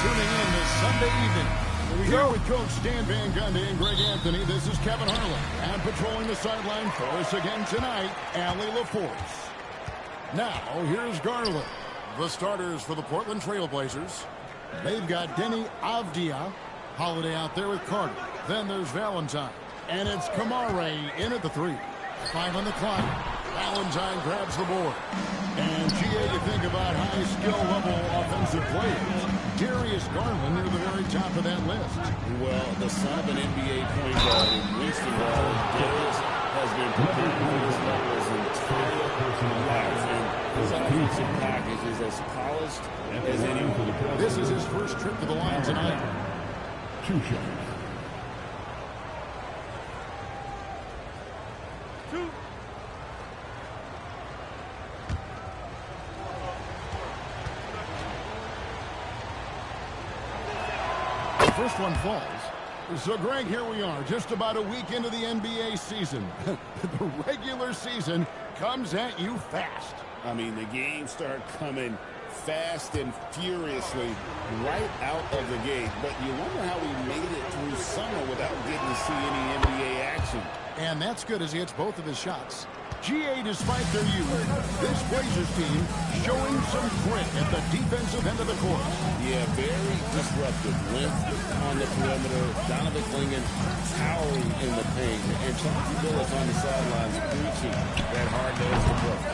tuning in this Sunday evening. Here with Coach Stan Van Gundy and Greg Anthony, this is Kevin Harlan. And patrolling the sideline for us again tonight, Allie LaForce. Now, here's Garland. The starters for the Portland Trail Blazers. They've got Denny Avdia. Holiday out there with Carter. Then there's Valentine. And it's Kamare in at the 3. 5 on the clock. Valentine grabs the board. And GA, you think about high skill level offensive players. Darius Garland near the very top of that list. Well, the son of an NBA point guard in Winston Waller, Darius has been preparing for this level his entire life. And his offensive package is as polished as anyone. This is his first trip to the line tonight. 2 shots. First one falls. So, Greg, here we are, just about a week into the NBA season. The regular season comes at you fast. I mean, the games start coming fast and furiously right out of the gate. But you wonder how we made it through summer without getting to see any NBA action. And that's good as he hits both of his shots. GA, despite their youth, this Blazers team showing some grit at the defensive end of the court. Yeah, very disruptive. Length on the perimeter. Donovan Clingan towering in the paint. And Chauncey Billups on the sidelines preaching that hard-nosed approach.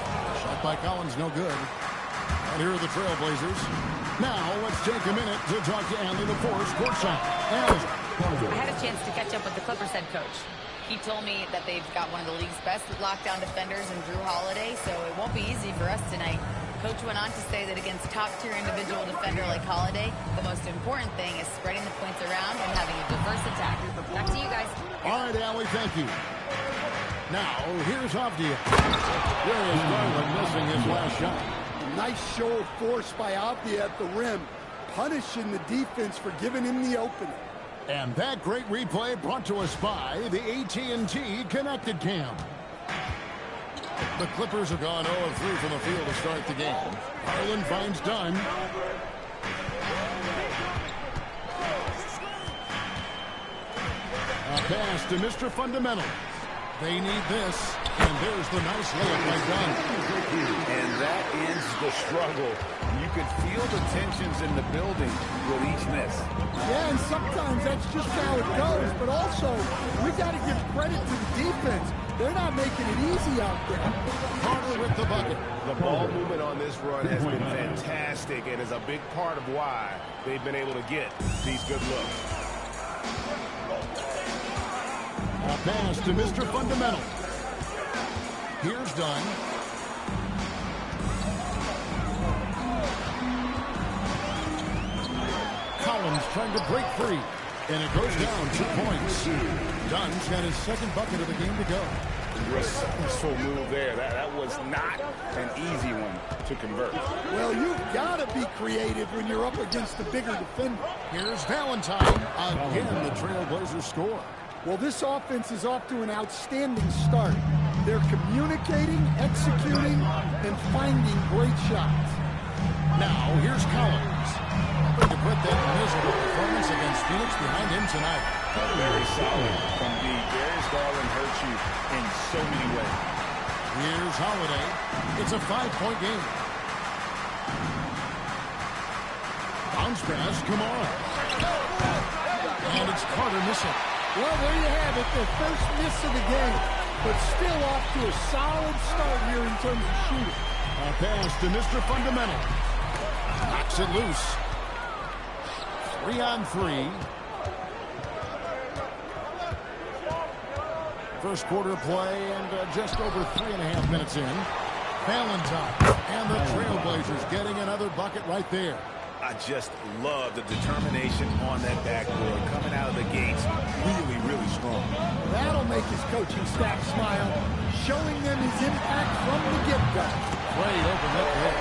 Shot by Collins, no good. And here are the Trailblazers. Now, let's take a minute to talk to Allie LaForce courtside. I had a chance to catch up with the Clippers head coach. He told me that they've got one of the league's best lockdown defenders in Drew Holiday, so it won't be easy for us tonight. Coach went on to say that against top-tier individual defender like Holiday, the most important thing is spreading the points around and having a diverse attack. Back to you guys. All right, Allie, thank you. Now, here's Avdia. Darius Garland missing his last shot. Nice show of force by Avdia at the rim, punishing the defense for giving him the opening. And that great replay brought to us by the AT&T Connected Cam. The Clippers have gone 0-3 from the field to start the game. Harlan finds Dunn. A pass to Mr. Fundamental. They need this. And there's the nice layup by Dunn. And that ends the struggle. You can feel the tensions in the building with each miss. Yeah, and sometimes that's just how it goes. But also, we got to give credit to the defense. They're not making it easy out there. Carter with the bucket. The ball movement on this run has been fantastic and is a big part of why they've been able to get these good looks. A pass to Mr. Fundamental. Here's Dunn. Collins trying to break free. And it goes down 2 points. Dunn's got his second bucket of the game to go. Resourceful move there. That was not an easy one to convert. Well, you've got to be creative when you're up against the bigger defender. Here's Valentine. Again, the Trailblazers score. Well, this offense is off to an outstanding start. They're communicating, executing, and finding great shots. Now, here's Collins. Hoping to put that miserable performance against Phoenix behind him tonight. Very solid from D. Darius Garland hurts you in so many ways. Here's Holiday. It's a 5-point game. Bounce pass, Kamara. And it's Carter missing. Well, there you have it, their first miss of the game, but still off to a solid start here in terms of shooting. A pass to Mr. Fundamental. Knocks it loose. 3-on-3. First quarter play and just over 3.5 minutes in. Valentine and the Trailblazers getting another bucket right there. I just love the determination on that backboard coming out of the gates really, really strong. That'll make his coaching staff smile, showing them his impact from the get-go. Play opened up there.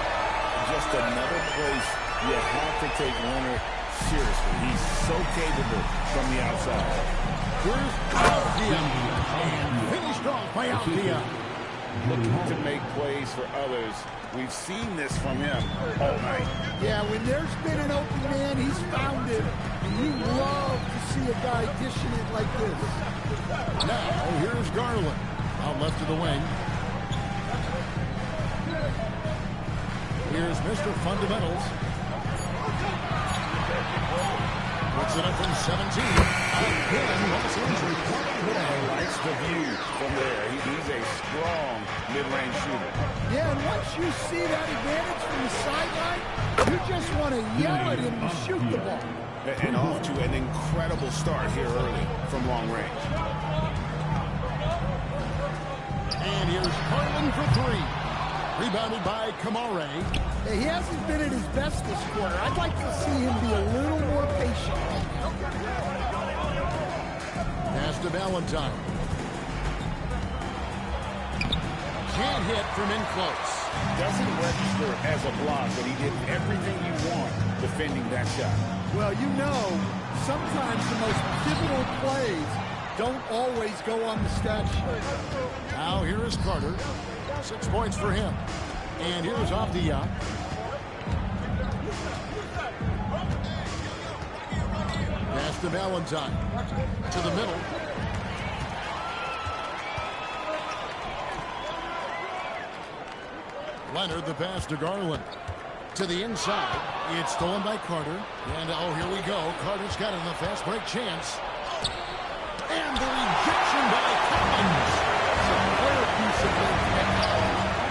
Just another place you have to take Leonard seriously. He's so capable from the outside. Here's Avdia. And finished off by Avdia. Looking to make plays for others We've seen this from him all night. Yeah, when there's been an open man, he's found it. And you love to see a guy dishing it like this. Now, here's Garland. Out left to the wing. Here's Mr. Fundamentals. Puts it up from 17. Again, Los Angeles. He likes the view from there. He's a strong mid-range shooter. Yeah, and once you see that advantage from the sideline, you just want to yell at him to shoot the ball. And off to an incredible start here early from long range. And here's Garland for three. Rebounded by Kamare. He hasn't been at his best this quarter. I'd like to see him be a little more patient. Pass to Valentine. Can't hit from in close. Doesn't register as a block, but he did everything you want defending that shot. Well, you know, sometimes the most pivotal plays don't always go on the stat sheet. Now here is Carter. 6 points for him. And here's Avdia. Pass to Valentine. To the middle. Leonard, the pass to Garland. To the inside. It's stolen by Carter. And, oh, here we go. Carter's got it in the fast break chance. And the rejection by Collins. Player piece of it.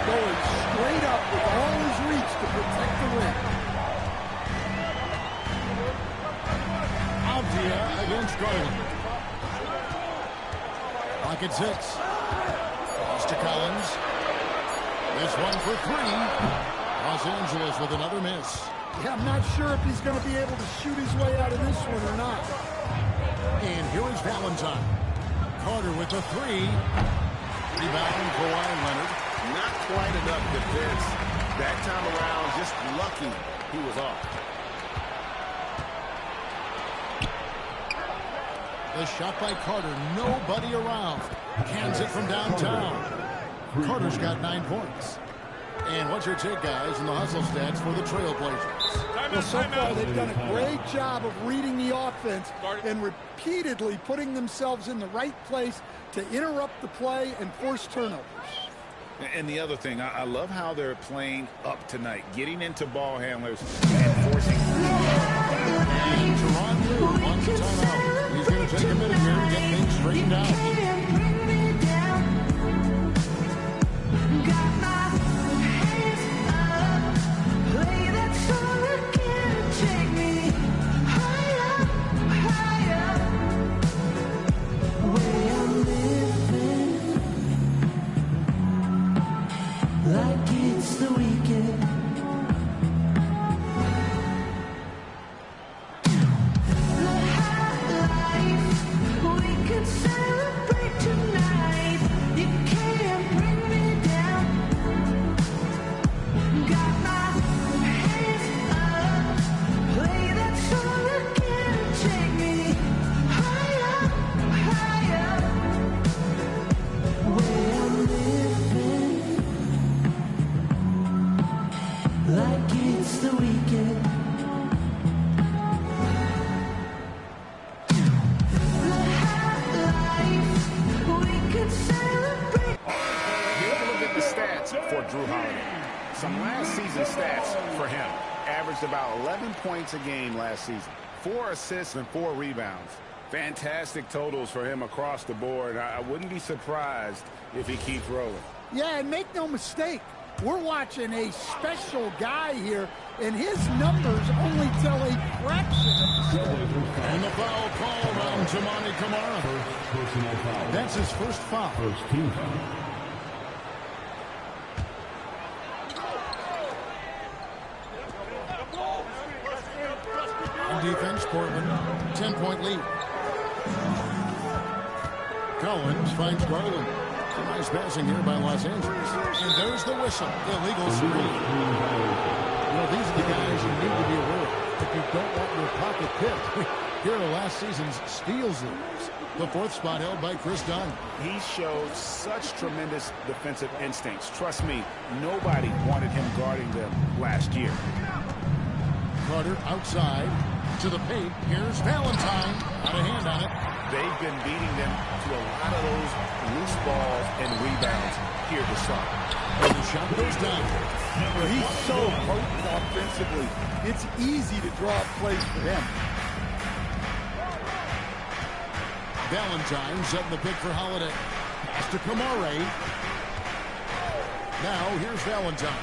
Going straight up with all his reach to protect the rim. Avdia against Garland. Pocket 6. Pass to Collins. This one for three. Los Angeles with another miss. Yeah, I'm not sure if he's going to be able to shoot his way out of this one or not. And here is Valentine. Carter with the three. Rebound, Kawhi Leonard. Not quite enough defense. That time around, just lucky he was off. The shot by Carter. Nobody around. Cans it from downtown. Carter's got 9 points. And what's your take, guys, in the hustle stats for the Trailblazers? Well, so far they've done a great job of reading the offense and repeatedly putting themselves in the right place to interrupt the play and force turnovers. And the other thing, I love how they're playing up tonight, getting into ball handlers and forcing. And Teron Lue wants a timeout. He's going to take a minute here to get things straightened out. About 11 points a game last season, 4 assists and 4 rebounds. Fantastic totals for him across the board. I wouldn't be surprised if he keeps rolling. Yeah, and make no mistake, we're watching a special guy here, and his numbers only tell a fraction of the story. And the foul call on Toumani Camara. That's his first foul. First team foul. Defense, Portland, 10-point lead. Collins finds Garland. Some nice passing here by Los Angeles. And there's the whistle. Illegal screen. You know, these are the guys you need to be aware of if you don't want your pocket picked. Here are last season's steals leaders. The fourth spot held by Chris Dunn. He showed such tremendous defensive instincts. Trust me, nobody wanted him guarding them last year. Carter outside to the paint. Here's Valentine. Got a hand on it. They've been beating them to a lot of those loose balls and rebounds here to start. And the shot goes down. He's so potent offensively. It's easy to draw up plays for him. Valentine setting the pick for Holiday. Pass to Kamare. Now here's Valentine.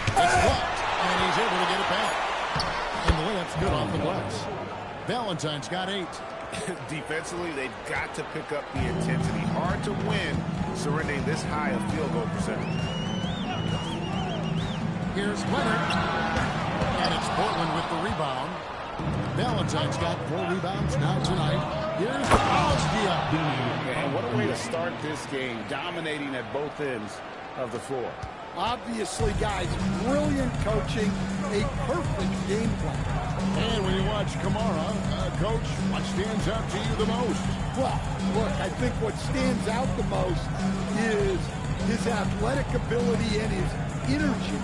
It's blocked, and he's able to get it back. And the layup's good off the glass. Valentine's got 8. Defensively, they've got to pick up the intensity. Hard to win surrendering this high a field goal percentage. Here's Leonard. And it's Portland with the rebound. Valentine's got 4 rebounds now tonight. Here's Ostia. And what a way to start this game, dominating at both ends of the floor. Obviously, guys, brilliant coaching, a perfect game plan. And when you watch Kamara, Coach, what stands out to you the most? Well, look, I think what stands out the most is his athletic ability and his energy.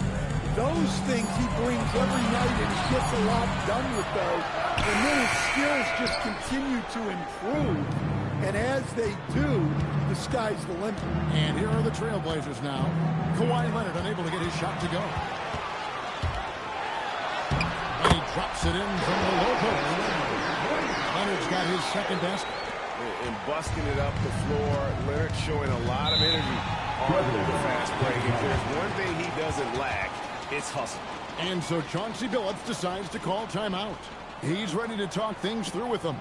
Those things he brings every night, and he gets a lot done with those. And then his skills just continue to improve. And as they do, the sky's the limit. And here are the Trailblazers now. Kawhi Leonard unable to get his shot to go. And he drops it in from the low post. Leonard's got his second basket. And busting it up the floor, Leonard showing a lot of energy on the fast break. If there's one thing he doesn't lack, it's hustle. And so Chauncey Billups decides to call timeout. He's ready to talk things through with them.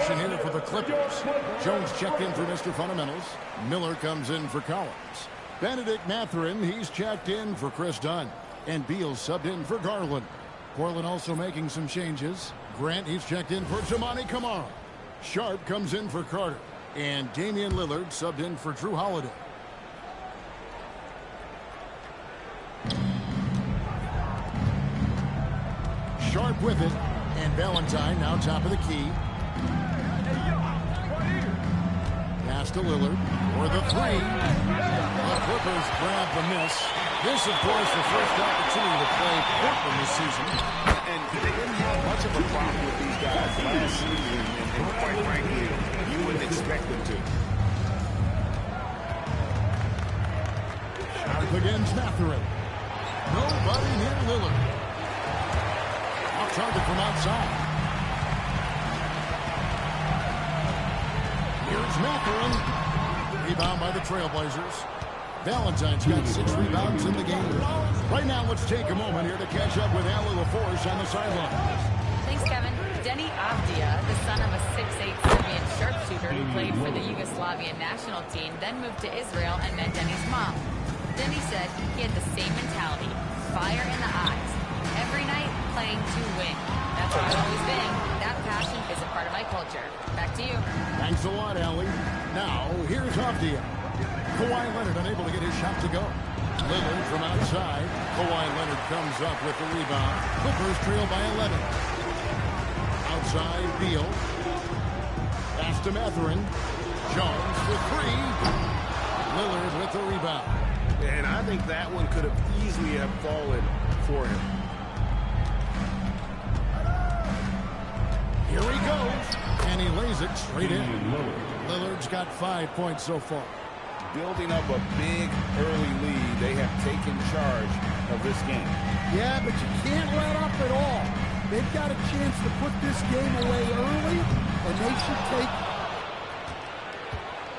Here for the Clippers. Jones checked in for Mr. Fundamentals. Miller comes in for Collins. Benedict Mathurin, he's checked in for Chris Dunn. And Beal subbed in for Garland. Portland also making some changes. Grant, he's checked in for Toumani Camara. Sharp comes in for Carter. And Damian Lillard subbed in for Drew Holiday. Sharp with it. And Valentine now top of the key. Pass to Lillard for the 3. The Clippers grab the miss. This, of course, the first opportunity to play Portland this season. And they didn't have much of a problem with these guys last season, and quite frankly, you wouldn't expect them to. Sharp against Mathurin. Nobody near Lillard. Off target from outside. Here's Mathurin. Rebound by the Trailblazers. Valentine's got 6 rebounds in the game. Right now, let's take a moment here to catch up with Ali LaForce on the sideline. Thanks, Kevin. Denny Avdia, the son of a 6'8" Serbian sharpshooter who played for the Yugoslavian national team, then moved to Israel and met Denny's mom. Denny said he had the same mentality, fire in the eyes. Every night, playing to win. That's what I've always been. That passion is a part of my culture. Back to you. Thanks a lot, Allie. Now, here's Avdia. Kawhi Leonard unable to get his shot to go. Lillard from outside. Kawhi Leonard comes up with the rebound. Clippers trail by 11. Outside, Beal. Pass to Mathurin. Jones for three. Lillard with the rebound. And I think that one could have easily have fallen for him. Here he goes. And he lays it straight in. Lillard's got 5 points so far. Building up a big early lead, they have taken charge of this game. Yeah, but you can't let up at all. They've got a chance to put this game away early, and they should take it.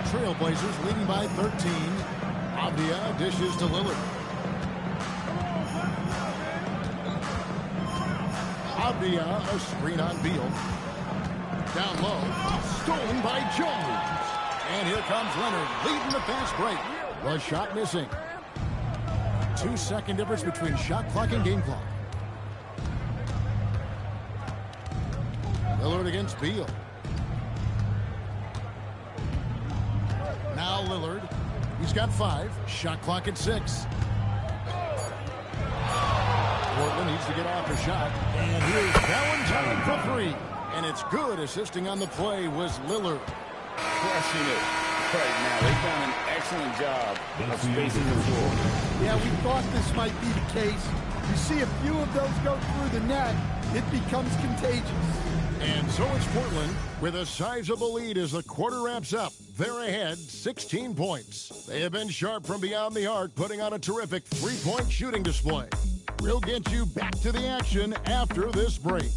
Trailblazers leading by 13. Avdia dishes to Lillard. Avdia, a screen on Beal. Down low, stolen by Jones. And here comes Leonard, leading the fast break. The shot missing. 2-second difference between shot clock and game clock. Lillard against Beal. Now Lillard. He's got 5. Shot clock at 6. Portland needs to get off a shot. And here's Valentine for 3. And it's good. Assisting on the play was Lillard. Crushing it right now. They've done an excellent job of spacing the floor. Yeah, we thought this might be the case. You see a few of those go through the net, it becomes contagious. And so it's Portland with a sizable lead as the quarter wraps up. They're ahead 16 points. They have been sharp from beyond the arc, putting on a terrific three-point shooting display. We'll get you back to the action after this break.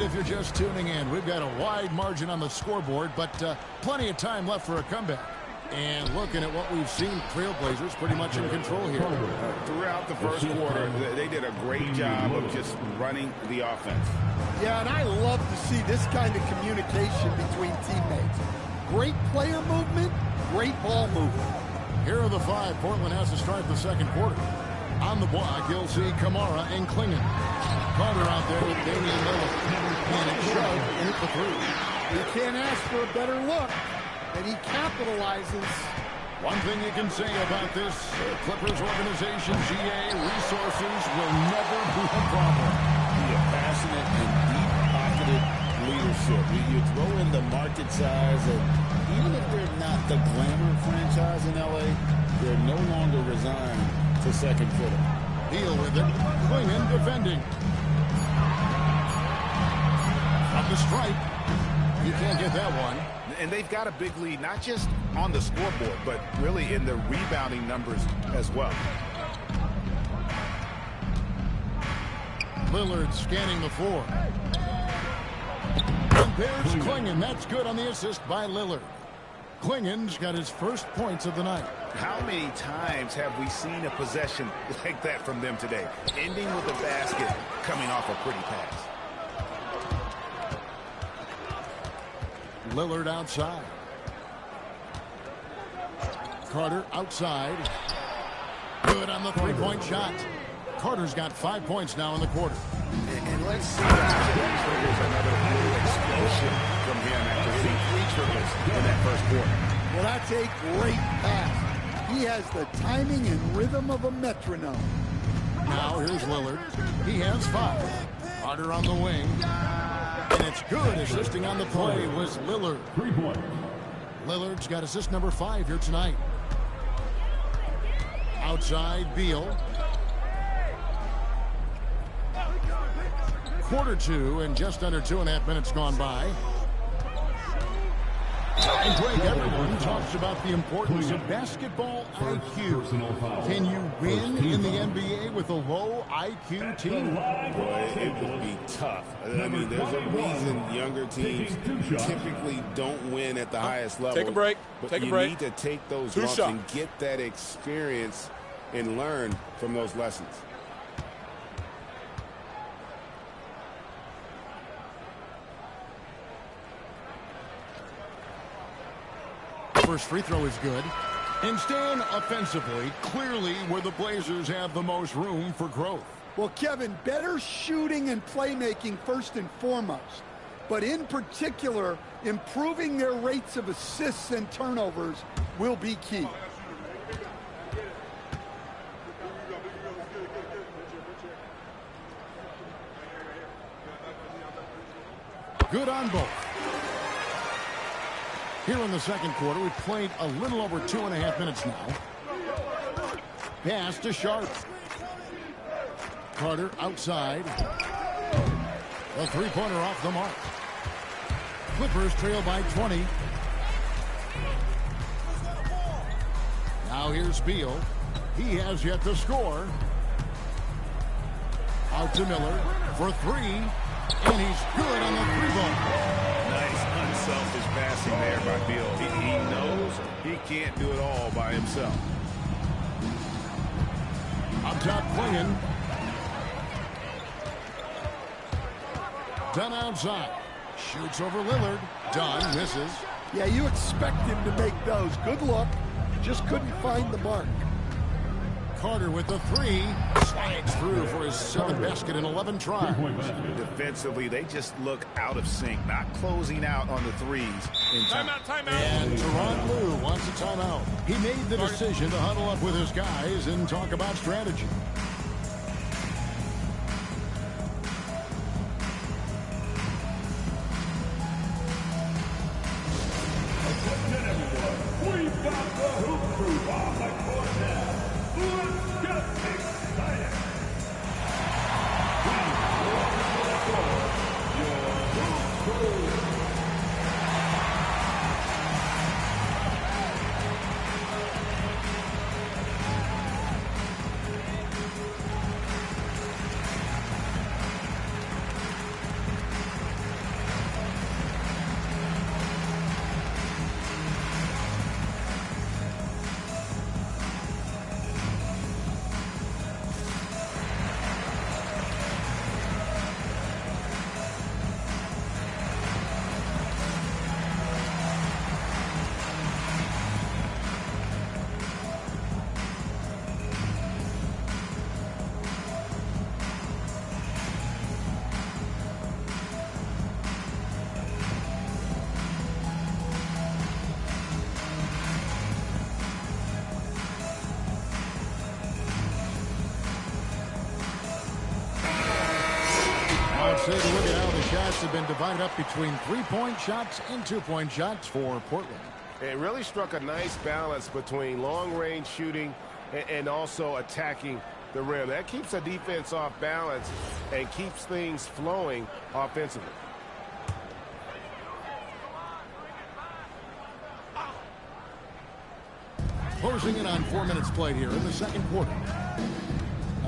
If you're just tuning in, we've got a wide margin on the scoreboard, but plenty of time left for a comeback. And looking at what we've seen, Trailblazers pretty much in control here. Throughout the first quarter, they did a great job of just running the offense. Yeah, and I love to see this kind of communication between teammates. Great player movement, great ball movement. Here are the 5 Portland has to start the second quarter. On the block, you'll see Kamara and Klingon. Carter out there with Damian Lillard. And it's shoved in at the 3. You can't ask for a better look, and he capitalizes. One thing you can say about this Clippers organization, GA, resources will never be a problem. Be a passionate and deep-pocketed leadership. You throw in the market size, and even if they're not the glamour franchise in LA, they're no longer resigned to second fiddle. Deal with it. Klingon defending. From the stripe. You can't get that one. And they've got a big lead, not just on the scoreboard, but really in the rebounding numbers as well. Lillard scanning the floor. And there's Klingon. That's good on the assist by Lillard. Klingon's got his first points of the night. How many times have we seen a possession like that from them today? Ending with a basket, coming off a pretty pass. Lillard outside. Carter outside. Good on the three-point shot. Carter's got 5 points now in the quarter. And let's see triggers another little explosion from him after hitting 3 triggers in that first quarter. Well, that's a great pass. He has the timing and rhythm of a metronome. Now here's Lillard. He has 5. Carter on the wing. And it's good. Assisting on the play was Lillard. 3 points. Lillard's got assist number 5 here tonight. Outside, Beal. Quarter 2 and just under 2.5 minutes gone by. And Greg, everyone talks about the importance of basketball IQ. Can you win in the NBA with a low IQ team? Boy, it would be tough. I mean, there's a reason younger teams typically don't win at the highest level. Take a break. But Take a you break. need to take those 2 lumps shots. and get that experience and learn from those lessons. First free throw is good. And Stan, offensively, clearly where the Blazers have the most room for growth. Well, Kevin, better shooting and playmaking first and foremost. But in particular, improving their rates of assists and turnovers will be key. Good on both. Here in the second quarter, we've played a little over 2.5 minutes now. Pass to Sharp. Carter outside. The three-pointer off the mark. Clippers trail by 20. Now here's Beal. He has yet to score. Out to Miller for three. And he's good on the three-ball. Nice unselfish passing there by Beal. He knows he can't do it all by himself. Up top, Klingon. Dunn outside. Shoots over Lillard. Dunn misses. Yeah, you expect him to make those. Good look. Just couldn't find the mark. Carter with the three. Slides through for his 7th basket in 11 tries. Defensively, they just look out of sync, not closing out on the threes. Timeout. And Tyronn Lue wants a timeout. He made the decision to huddle up with his guys and talk about strategy. We've got the Hoop Crew on the court now. Let's get excited. Your Hoop Crew. Take a look at how the shots have been divided up between three-point shots and two-point shots for Portland. It really struck a nice balance between long-range shooting and also attacking the rim. That keeps the defense off balance and keeps things flowing offensively. Closing in on 4 minutes played here in the second quarter.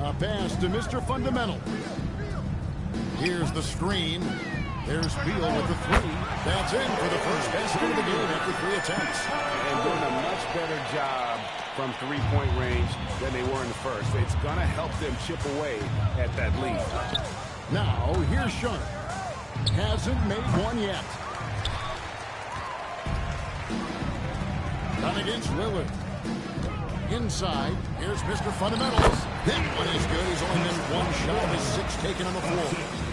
A pass to Mr. Fundamental. Here's the screen. There's Beal with the three. That's in for the first basket of the game after 3 attempts. And doing a much better job from three-point range than they were in the first. It's going to help them chip away at that lead. Now, here's Sharp. Hasn't made one yet. Done against Lillard. Inside, here's Mr. Fundamentals. That one is good. He's only missed one shot of his 6 taken on the floor.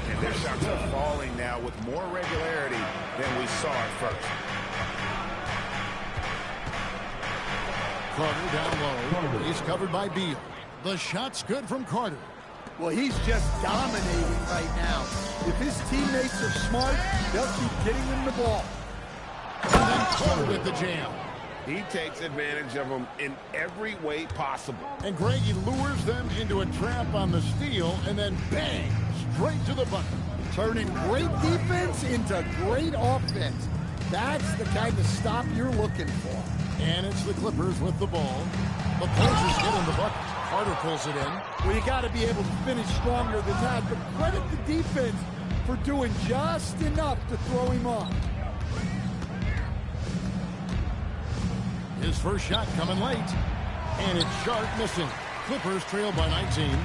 And their shots are falling now with more regularity than we saw at first. Carter down low. He's covered by Beal. The shot's good from Carter. Well, he's just dominating right now. If his teammates are smart, they'll keep getting him the ball. And then Carter with the jam. He takes advantage of them in every way possible. And Greg, he lures them into a trap on the steal, and then bang, straight to the bucket. Turning great defense into great offense. That's the kind of stop you're looking for. And it's the Clippers with the ball. The Blazers get in the bucket. Carter pulls it in. Well, you got to be able to finish stronger than that, but credit the defense for doing just enough to throw him off. His first shot coming late. And it's Sharp missing. Clippers trail by 19.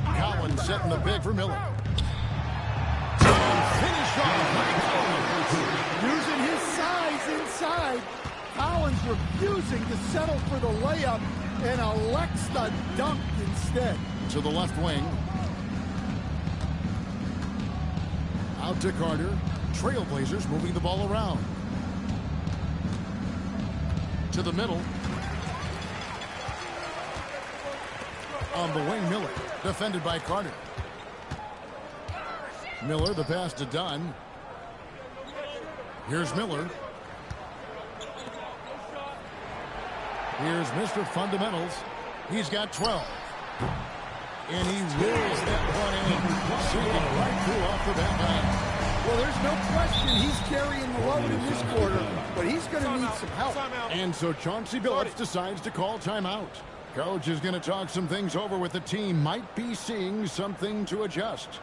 Collins setting the big for Miller. And finish off. Using his size inside. Collins refusing to settle for the layup. and elects the dunk instead. To the left wing. Out to Carter. Trailblazers moving the ball around. To the middle. On the wing, Miller. Defended by Carter. Miller, the pass to Dunn. Here's Miller. Here's Mr. Fundamentals. He's got 12. And he wills that one in. Shooting right through off the back line. Well, there's no question he's carrying the load in this quarter, but he's going to need some help. And so Chauncey Billups decides to call timeout. Coach is going to talk some things over with the team. Might be seeing something to adjust.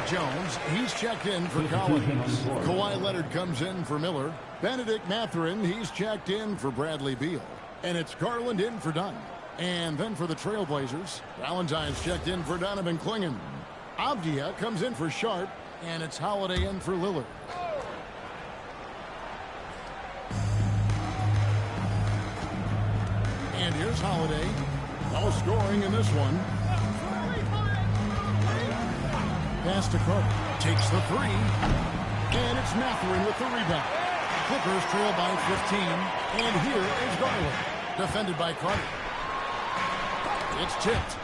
Jones, he's checked in for Collins. Kawhi Leonard comes in for Miller. Benedict Mathurin, he's checked in for Bradley Beal. And it's Garland in for Dunn. And then for the Trailblazers, Valentine's checked in for Donovan Clingan. Avdia comes in for Sharp, and it's Holiday in for Lillard. And here's Holiday. No scoring in this one. Pass to Carter. Takes the three. And it's Mathurin with the rebound. Clippers trail by 15. And here is Garland. Defended by Carter. It's tipped.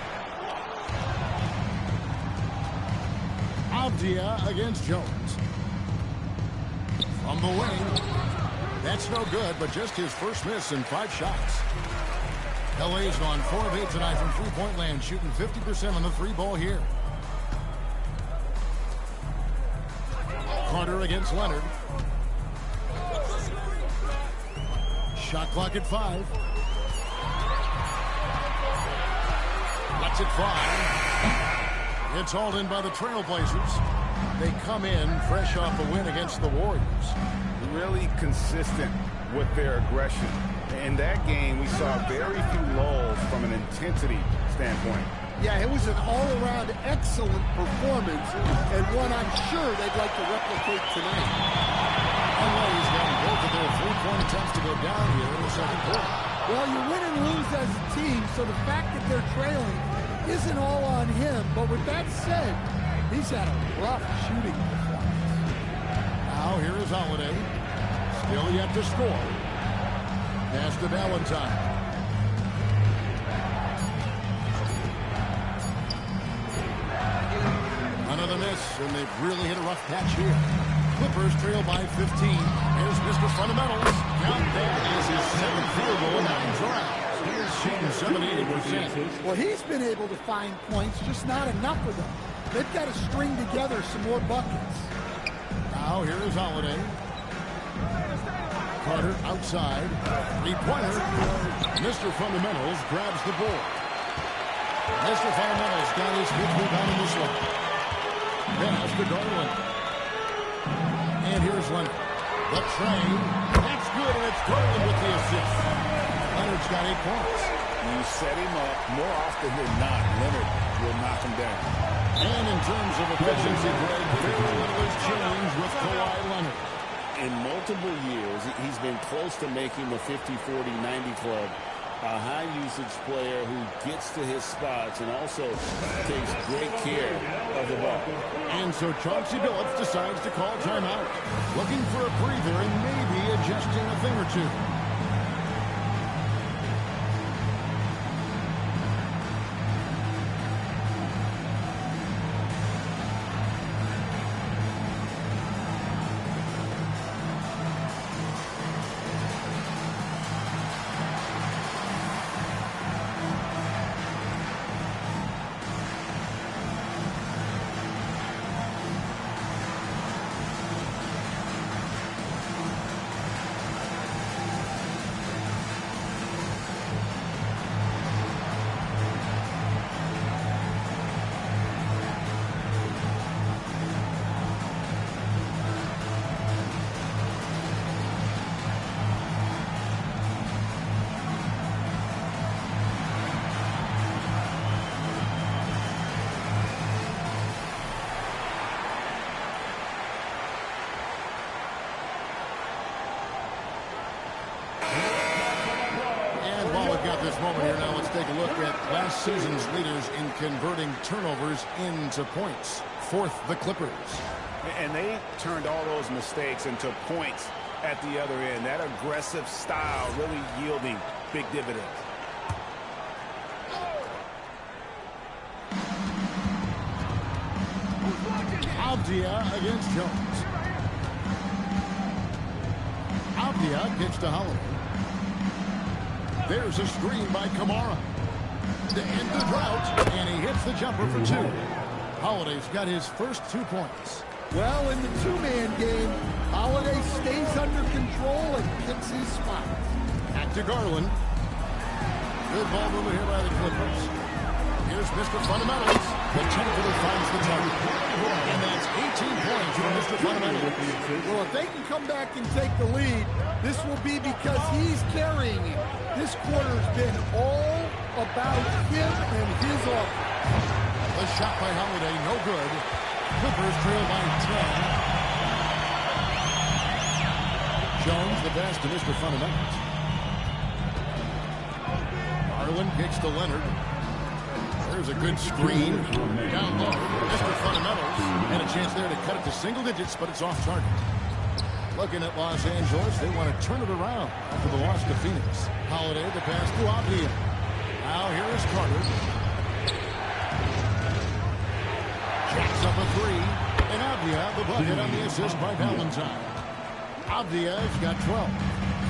Avdia against Jones. From the wing. That's no good, but just his first miss in 5 shots. LA's gone 4 of 8 tonight from three-point land, shooting 50% on the three ball here. Carter against Leonard. Shot clock at 5. Lets it fly. It's hauled in by the Trailblazers. They come in fresh off a win against the Warriors. Really consistent with their aggression. In that game, we saw very few lulls from an intensity standpoint. Yeah, it was an all-around excellent performance, and one I'm sure they'd like to replicate tonight. LA's getting both of their three-point attempts to go down here in the second quarter. Well, you win and lose as a team, so the fact that they're trailing isn't all on him. But with that said, he's had a rough shooting performance. Now here is Holiday. Still yet to score. Pass to Valentine. Another miss, and they've really hit a rough patch here. Clippers trail by 15. Here's Mr. Fundamentals. Count that is his 7th field goal in 9 drives. He is shooting 78%. Well, he's been able to find points, just not enough of them. They've got to string together some more buckets. Now here is Holiday. Carter outside. Three-pointer. Mr. Fundamentals grabs the board. Mr. Fundamentals got his 5th rebound in this one. Pass to Garland. And here's Leonard. The train. That's good, and it's Garland with the assist. Leonard's got 8 points. When you set him up, more often than not, Leonard will knock him down. And in terms of efficiency, Greg, very little has changed with Kawhi Leonard. in multiple years, he's been close to making the 50-40-90 club. A high-usage player who gets to his spots and also takes great care of the ball. And so Chauncey Billups decides to call timeout, looking for a breather and maybe adjusting a thing or two. This moment here. Now let's take a look at last season's leaders in converting turnovers into points. Fourth, the Clippers. And they turned all those mistakes into points at the other end. That aggressive style really yielding big dividends. Avdia against Jones. Avdia gets to Holiday. There's a screen by Kamara to end the drought, and he hits the jumper for two. Holiday's got his first 2 points. Well, in the two-man game, Holiday stays under control and picks his spot. Back to Garland. Good ball movement here by the Clippers. Here's Mr. Fundamentals. The 10-footer finds the target. And that's 18 points for Mr. Fundamentals. Well, if they can come back and take the lead, this will be because he's carrying it. This quarter's been all about him and his offense. The shot by Holiday, no good. Clippers trail by 10. Jones, the pass to Mr. Fundamentals. Garland kicks to Leonard. There's a good screen. Down low, Mr. Fundamentals. And a chance there to cut it to single digits, but it's off target. Looking at Los Angeles, they want to turn it around after the loss to Phoenix. Holiday, the pass to Avdia. Now here is Carter. Jacks up a three. And Avdia, the bucket on the assist by Valentine. Avdia's got 12.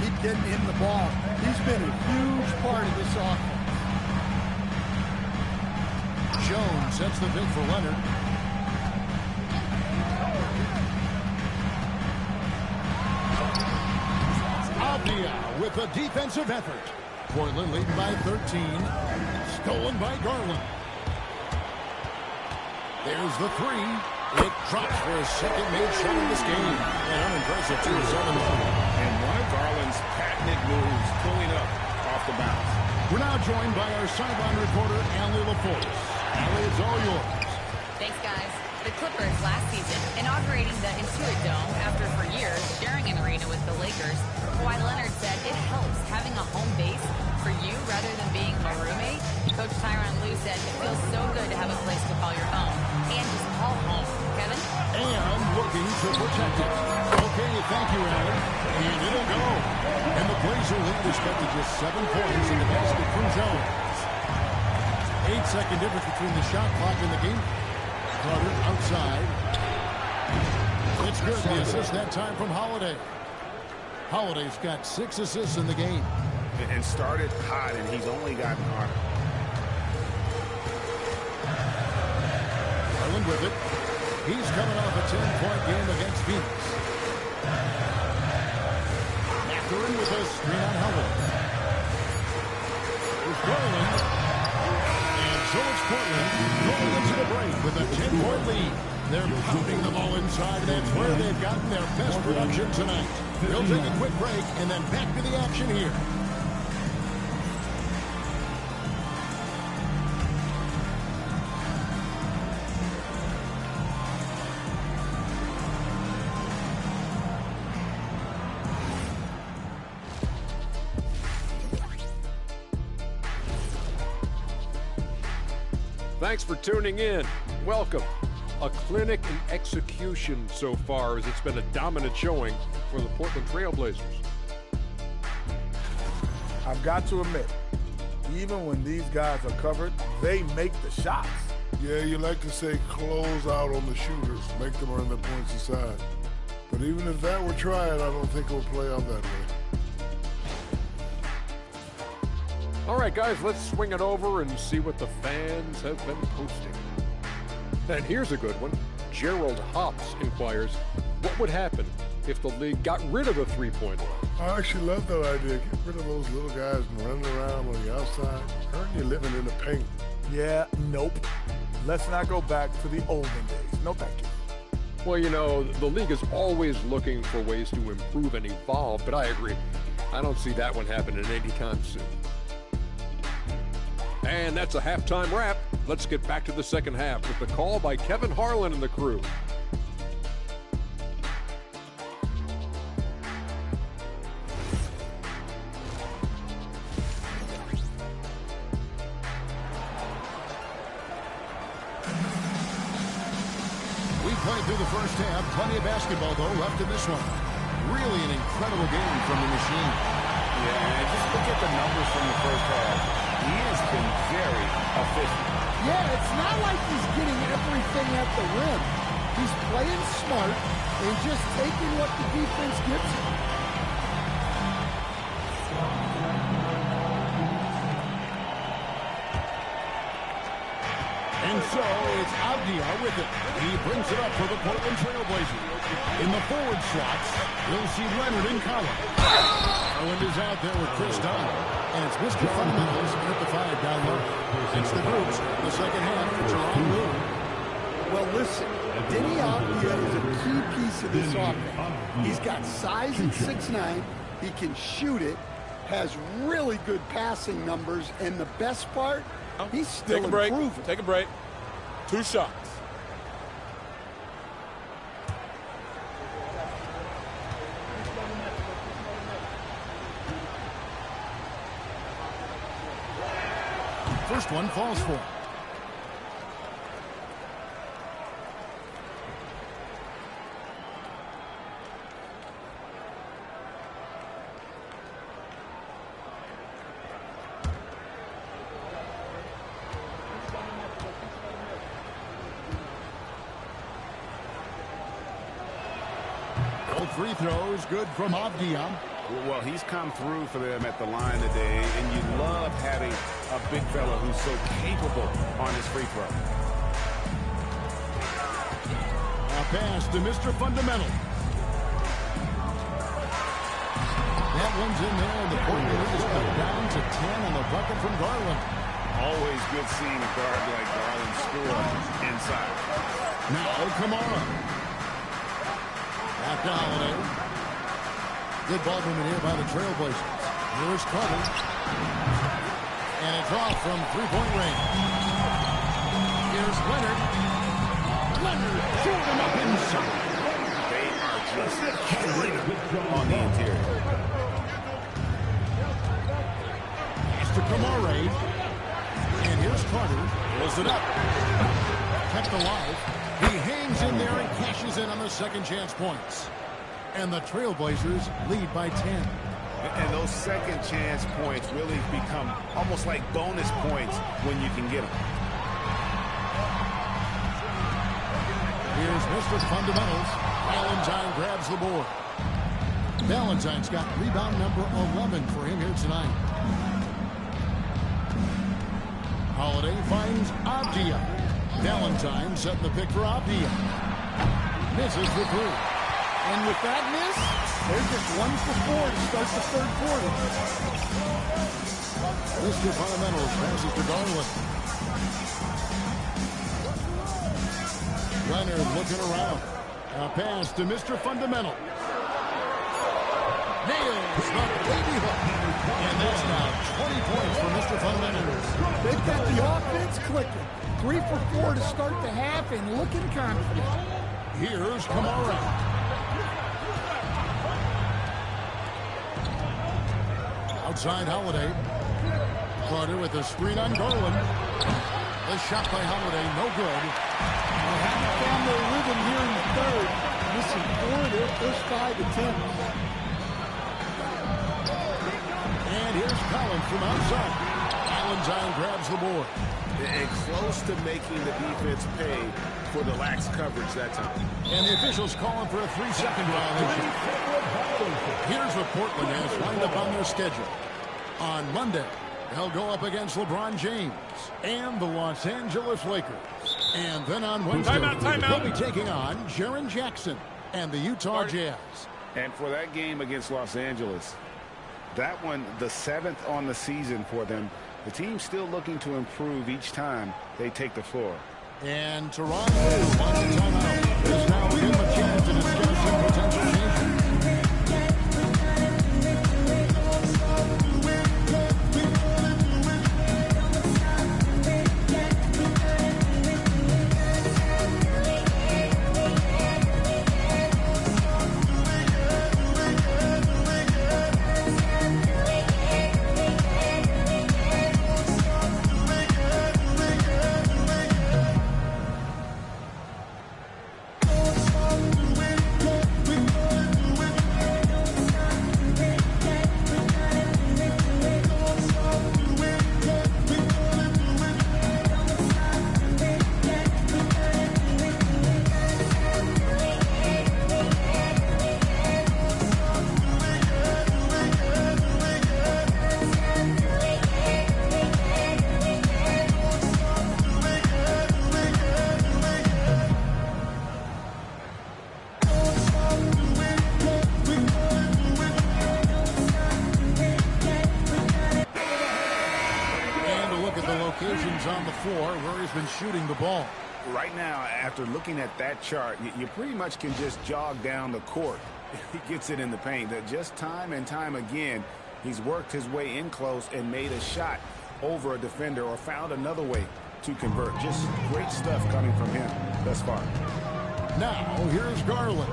Keep getting him the ball. He's been a huge part of this offense. Jones sets the pick for Leonard. Avdia with a defensive effort. Portland leading by 13. Stolen by Garland. There's the three. It drops for a second made shot in this game. An unimpressive 2-7. And one of Garland's patented moves pulling up off the bounce. We're now joined by our sideline reporter, Allie LaForce. Allie, it's all yours. Thanks, guys. The Clippers last season inaugurating the Intuit Dome after for years sharing an arena with the Lakers. Kawhi Leonard said it helps having a home base for you rather than being a roommate. Coach Tyronn Lue said it feels so good to have a place to call your own and just call home. Kevin? And looking to protect it. Okay, thank you, Allie. And it'll go. And the Blazer lead is cut to just 7 points in the basket from Jones. 8-second difference between the shot clock and the game. Carter outside. It's good. The assist that time from Holiday. Holiday's got 6 assists in the game. And started hot, and he's only gotten harder. Garland with it. He's coming off a 10-point game against Phoenix. Mathurin with a screen on Howard. There's Garland. And so it's Portland going into the break with a 10-point lead. They're pounding the ball inside, and that's where they've gotten their best production tonight. They'll take a quick break and then back to the action here. Thanks for tuning in. Welcome. A clinic in execution so far, as it's been a dominant showing for the Portland Trail Blazers. I've got to admit, even when these guys are covered, they make the shots. Yeah, you like to say close out on the shooters, make them earn their points aside. But even if that were tried, I don't think it will play out that way. All right, guys, let's swing it over and see what the fans have been posting. And here's a good one. Gerald Hops inquires, what would happen if the league got rid of the three-point line? I actually love that idea. Get rid of those little guys running around on the outside. Hurting you living in the paint. Yeah, nope. Let's not go back to the olden days. No thank you. Well, you know, the league is always looking for ways to improve and evolve, but I agree. I don't see that one happening anytime soon. And that's a halftime wrap. Let's get back to the second half with the call by Kevin Harlan and the crew. We played through the first half. Plenty of basketball, though, left in this one. Really an incredible game from the machine. Yeah, and just look at the numbers from the first half. He has been very efficient. Yeah, it's not like he's getting everything at the rim. He's playing smart and just taking what the defense gives him. And so it's Avdia with it. He brings it up for the Portland Trail Blazers. In the forward slots, we'll see Leonard and Collins. Garland is out there with Chris Dunn. And it's Mr. Fundamentals at the 5 down low. It's the groups in the second half for Jerome Blue. Well, listen, Denny Avdia is a key piece of this offense. He's got size at 6'9". He can shoot it, has really good passing numbers, and the best part, he's still improving. Take a break. 2 shots. First one falls for him. Both free throws good from Avdia. Well, he's come through for them at the line today, and you love having a big fella who's so capable on his free throw. A pass to Mr. Fundamental. That one's in there, and the Portland is cut down to 10 on the bucket from Garland. Always good seeing a guard like Garland score inside. Now Kamara. Back to Holiday. Good ball movement here by the Trailblazers. Here's Carter. And it's off from three-point range. Here's Leonard. Leonard shooting him up inside. They are just killing on the interior. Pass to Kamara. And here's Carter. Pulls it up. Kept alive. He hangs in there and cashes in on the second chance points. And the Trailblazers lead by 10. And those second chance points really become almost like bonus points when you can get them. Here's Mr. Fundamentals. Valentine grabs the board. Valentine's got rebound number 11 for him here tonight. Holiday finds Avdia. Valentine setting the pick for Avdia. Misses the three. And with that miss, they're just 1 for 4 to start the third quarter. Mr. Fundamentals passes to Garland. Leonard looking around. A pass to Mr. Fundamental. Nails the baby hook. And that's now 20 points for Mr. Fundamentals. They've got the offense clicking. 3 for 4 to start the half and looking confident. Here's Kamara. Outside Holiday. Carter with a screen on Garland. The shot by Holiday, no good. They haven't found their rhythm here in the third. Missing 4 of their first 5 attempts. And here's Collins from outside. Valentine grabs the board. And close to making the defense pay for the lax coverage that time. And the officials calling for a 3-second violation. Here's what Portland has lined up on their schedule. On Monday, they'll go up against LeBron James and the Los Angeles Lakers. And then on Wednesday, they'll be taking on Jaren Jackson and the Utah Jazz. And for that game against Los Angeles, that one, the 7th on the season for them, the team's still looking to improve each time they take the floor. And Toronto wants a timeout. There's now given them a chance to discuss some potential changes. On the floor where he's been shooting the ball. Right now, after looking at that chart, you pretty much can just jog down the court. He gets it in the paint. Just time and time again, he's worked his way in close and made a shot over a defender or found another way to convert. Just great stuff coming from him thus far. Now, here's Garland.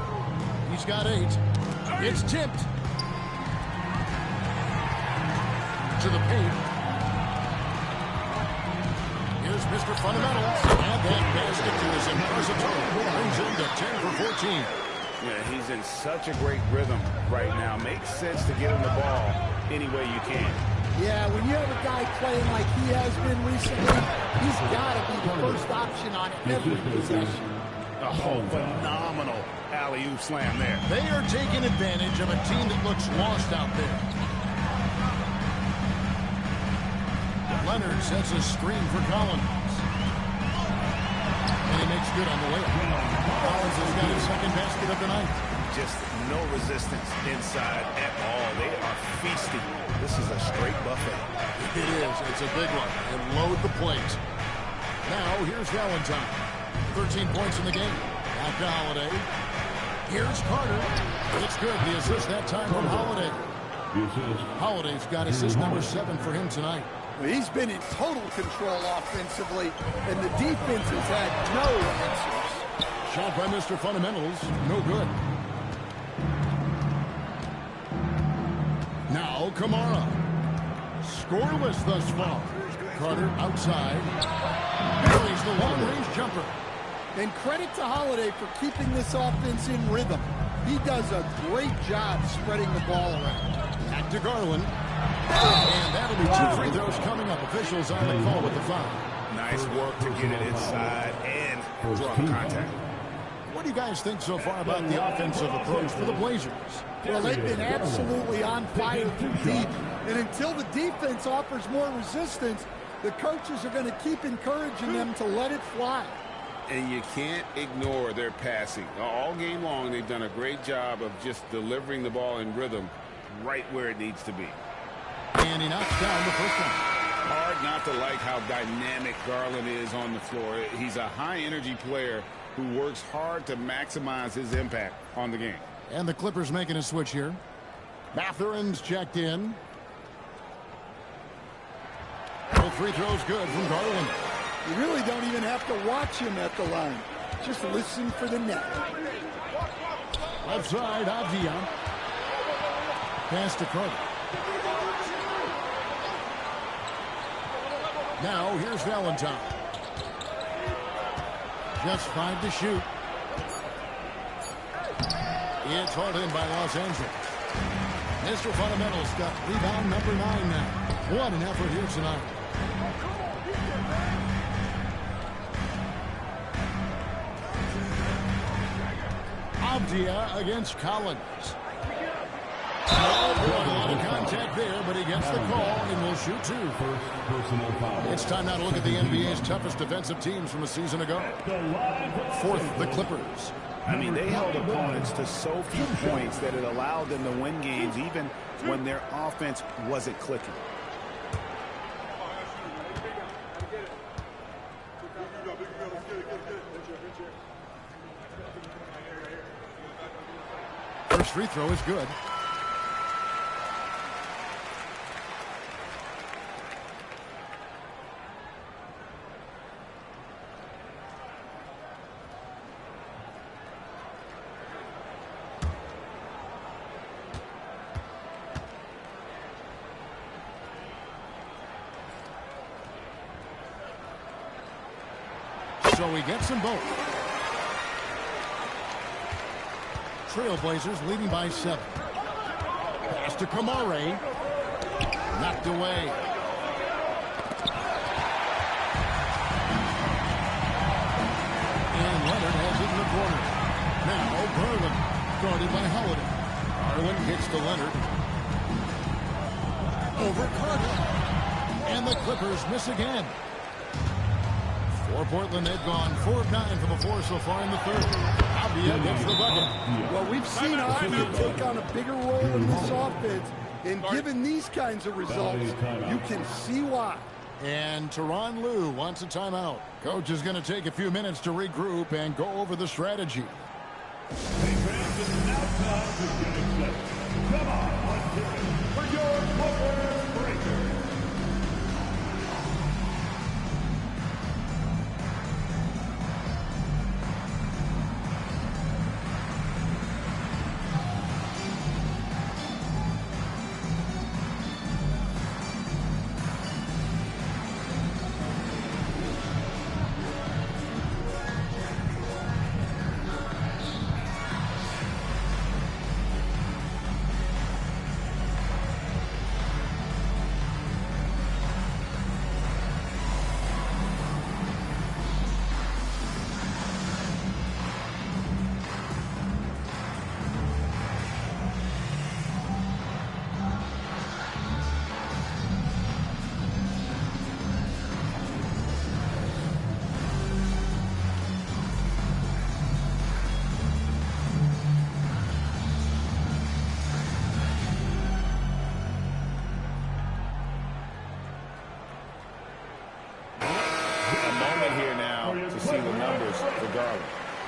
He's got 8. It's tipped to the paint. Here's Mr. Fundamentals. And that basket to his impository brings him to 10 for 14. Yeah, he's in such a great rhythm right now. Makes sense to get him the ball any way you can. Yeah, when you have a guy playing like he has been recently, he's got to be the first option on every possession. Oh, phenomenal alley-oop slam there. They are taking advantage of a team that looks lost out there. Leonard sets a screen for Collins. And he makes good on the layup. Collins has got his second basket of the night. Just no resistance inside at all. They are feasting. This is a straight buffet. It is. It's a big one. And load the plate. Now, here's Valentine. 13 points in the game. Back to Holiday. Here's Carter. It's good. The assist that time from Holiday. Holiday's got assist number 7 for him tonight. He's been in total control offensively, and the defense has had no answers. Shot by Mr. Fundamentals. No good. Now, Kamara. Scoreless thus far. Carter outside. Buries the long-range jumper. And credit to Holiday for keeping this offense in rhythm. He does a great job spreading the ball around. Back to Garland. And that'll be 2 free throws coming up. Officials on the call with the foul. Nice work to get it inside and draw contact. What do you guys think so far about the offensive approach for the Blazers? Well, they've been absolutely on fire from deep. And until the defense offers more resistance, the coaches are going to keep encouraging them to let it fly. And you can't ignore their passing. All game long, they've done a great job of just delivering the ball in rhythm right where it needs to be. And he knocks down the first one. Hard not to like how dynamic Garland is on the floor. He's a high-energy player who works hard to maximize his impact on the game. And the Clippers making a switch here. Mathurin's checked in. Both free throws good from Garland. You really don't even have to watch him at the line. Just listen for the net. Left side, Avdia. Pass to Carter. Now, here's Valentine. Just 5 to shoot. It's hauled in by Los Angeles. Mr. Fundamentals got rebound number 9 now. What an effort here tonight. Avdia against Collins. A lot of contact there, but he gets the call and will shoot 2. It's time now to look at the NBA's toughest defensive teams from a season ago. 4th, the Clippers. I mean, they held opponents to so few points that it allowed them to win games even when their offense wasn't clicking. First free throw is good. So he gets them both. Trailblazers leading by 7. Pass to Kamare. Knocked away. And Leonard has it in the corner. Now Garland guarded by Holiday. Garland gets to Leonard. Over Carter. And the Clippers miss again. For Portland, they've gone 4 of 9 from the floor so far in the third. Avdia gets the bucket. Well, we've seen Avdia take on a bigger role in this offense, and given these kinds of results, you can see why. And Tyronn Lue wants a timeout. Coach is going to take a few minutes to regroup and go over the strategy. Hey, fans, it's now time to get it set. Come on, let's get it for your Clippers Breakers.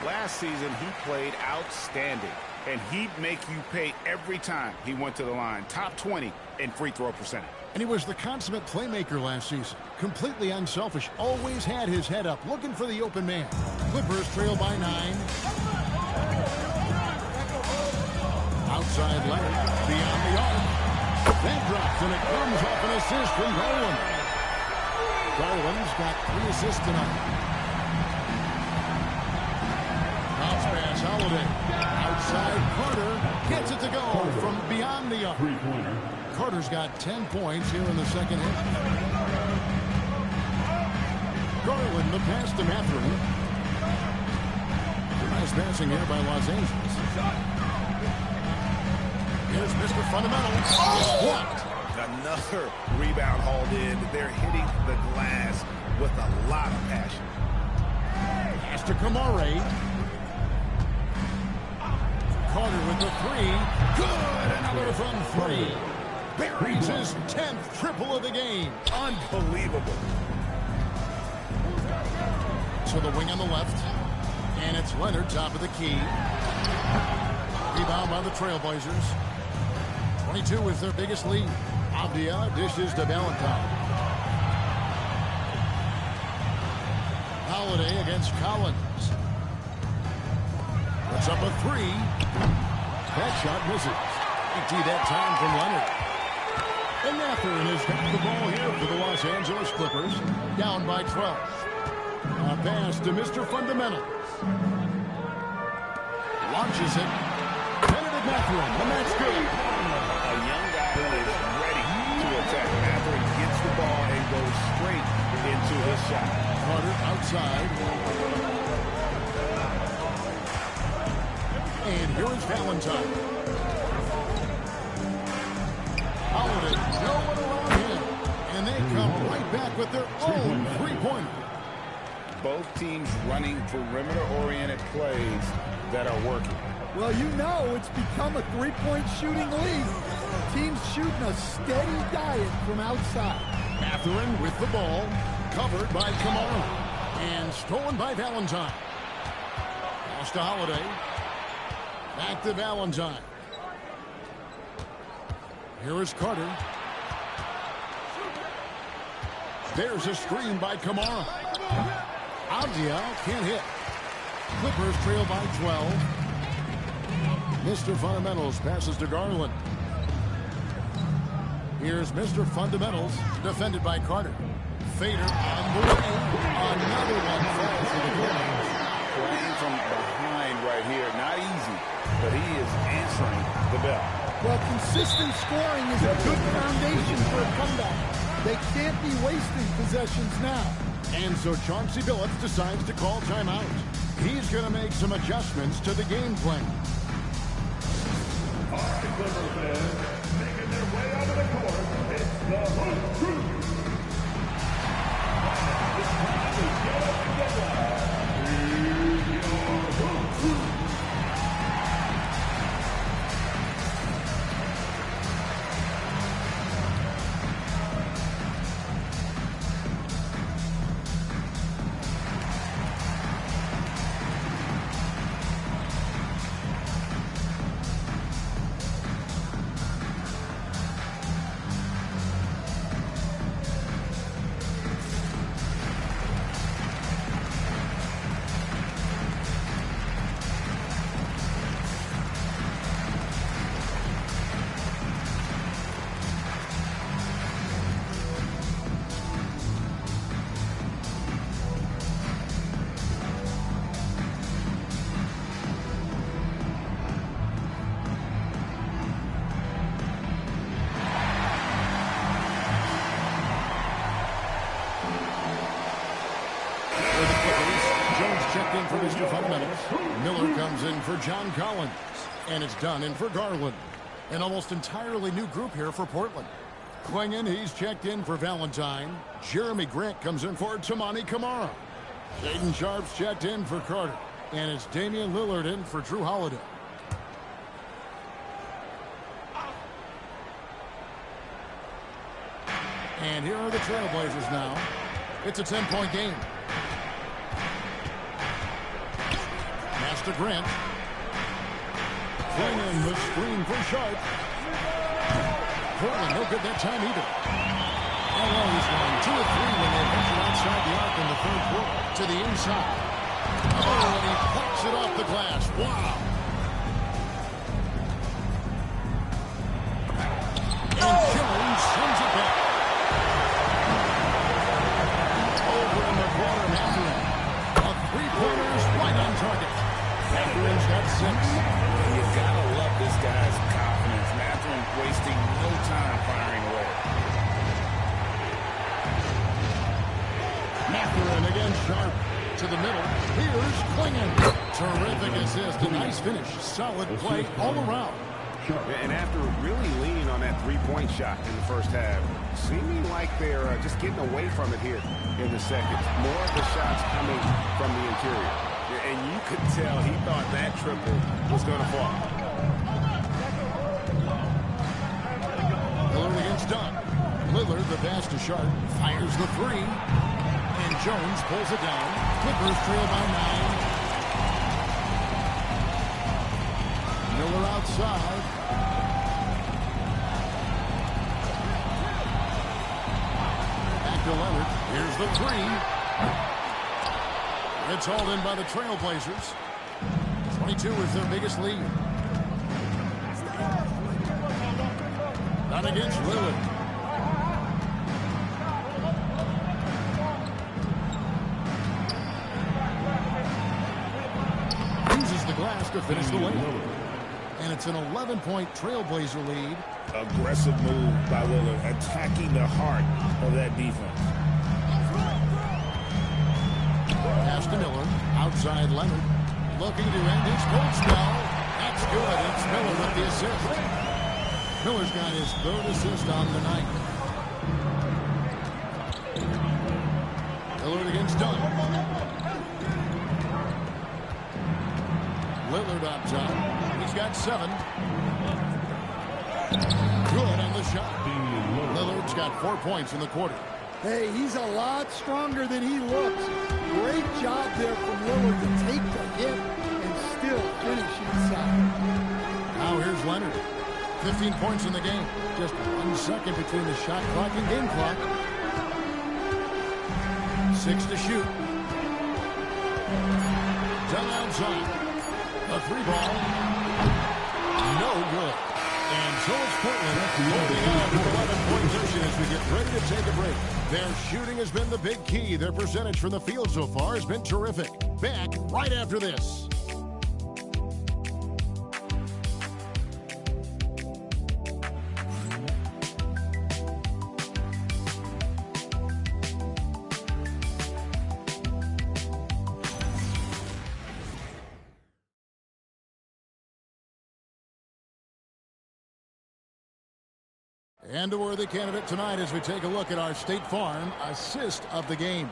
Last season, he played outstanding, and he'd make you pay every time he went to the line. Top 20 in free throw percentage. And he was the consummate playmaker last season. Completely unselfish. Always had his head up, looking for the open man. Clippers trail by 9. Outside Leonard, beyond the arc. That drops, and it comes off an assist from Garland. Garland's got 3 assists tonight. Bounce pass, Holiday. Outside, Carter gets it to go from beyond the arc. Carter's got 10 points here in the second half. Garland, the pass to Mathurin. Nice passing here by Los Angeles. Here's Mr. Fundamental. Blocked. Another rebound hauled in. They're hitting the glass with a lot of passion. Pass to Kamare. Carter with the 3. Good. Another from 3. Buries his 10th triple of the game. Unbelievable. To the wing on the left. And it's Leonard, top of the key. Rebound by the Trailblazers. 22 is their biggest lead. Avdia dishes to Valentine. Holiday against Collins. Puts up a 3. That shot misses. Empty that time from Leonard. And Mathurin has got the ball here for the Los Angeles Clippers. Down by 12. A pass to Mr. Fundamentals. Launches it. Benedict Mathurin, and that's good. A young guy who is ready to attack. Mathurin gets the ball and goes straight into his shot. Carter outside. And here is Valentine. Holiday, no one around him. And they come right back with their own three-pointer. Both teams running perimeter-oriented plays that are working. Well, you know it's become a three-point shooting league. Teams shooting a steady diet from outside. Mathurin with the ball, covered by Kamara, and stolen by Valentine. Pass to Holiday. Back to Valentine. Here is Carter. There's a screen by Kamara. Avdia can't hit. Clippers trail by 12. Mr. Fundamentals passes to Garland. Here's Mr. Fundamentals, defended by Carter. Fader on the way. Another one falls for the Clippers. Playing from behind right here, not easy, but he is answering the bell. Well, consistent scoring is a good foundation for a comeback. They can't be wasting possessions now. And so Chauncey Billups decides to call timeout. He's going to make some adjustments to the game plan. All right, Clipper fans, making their way onto the court, it's the Hoop Crew. It's time to get up and get wild. Here's your Hoop Crew. For Mr. Fundamentals. Miller comes in for John Collins. And it's done in for Garland. An almost entirely new group here for Portland. Klingon, he's checked in for Valentine. Jeremy Grant comes in for Tamani Kamara. Shaedon Sharpe's checked in for Carter. And it's Damian Lillard in for Drew Holiday. And here are the Trailblazers now. It's a 10-point game. To Grant. Klingon the screen for Sharpe. Portland no good that time either. And Warriors won 2 of 3 when they ventured outside the arc in the third quarter to the inside. Oh, and he pops it off the glass. Wow. And Jones sends it back. Over in the corner, Mathurin. A three-pointers right on target. Mathurin's got 6. You gotta love this guy's confidence. Mathurin wasting no time firing away. Mathurin against Sharpe to the middle. Here's Klingon. Terrific assist. A nice finish. Solid play all around. And after really leaning on that three-point shot in the first half, seeming like they're just getting away from it here in the second. More of the shots coming from the interior. And you could tell he thought that triple was going to fall. Lillard against Dunn. Lillard, the pass to Sharpe, fires the 3. And Jones pulls it down. Clippers trail by 9. Miller outside. Back to Leonard. Here's the 3. It's hauled in by the Trailblazers. 22 is their biggest lead. Not against Lillard. to finish the lead. And it's an 11-point Trailblazer lead. Aggressive move by Lillard, attacking the heart of that defense. Pass to Miller. Outside Leonard. Looking to end his cold spell. That's good. It's Miller with the assist. Miller's got his third assist on the night. Lillard against Dunn. Lillard up top. He's got 7. Good on the shot. Lillard's got 4 points in the quarter. Hey, he's a lot stronger than he looks. Great job there from Lillard to take the hit and still finish inside. Now here's Leonard. 15 points in the game. Just 1 second between the shot clock and game clock. 6 to shoot. Down outside. A 3-ball. No good. And so it's Portland holding on with 11-point position as we get ready to take a break. Their shooting has been the big key. Their percentage from the field so far has been terrific. Back right after this. And a worthy candidate tonight as we take a look at our State Farm assist of the game.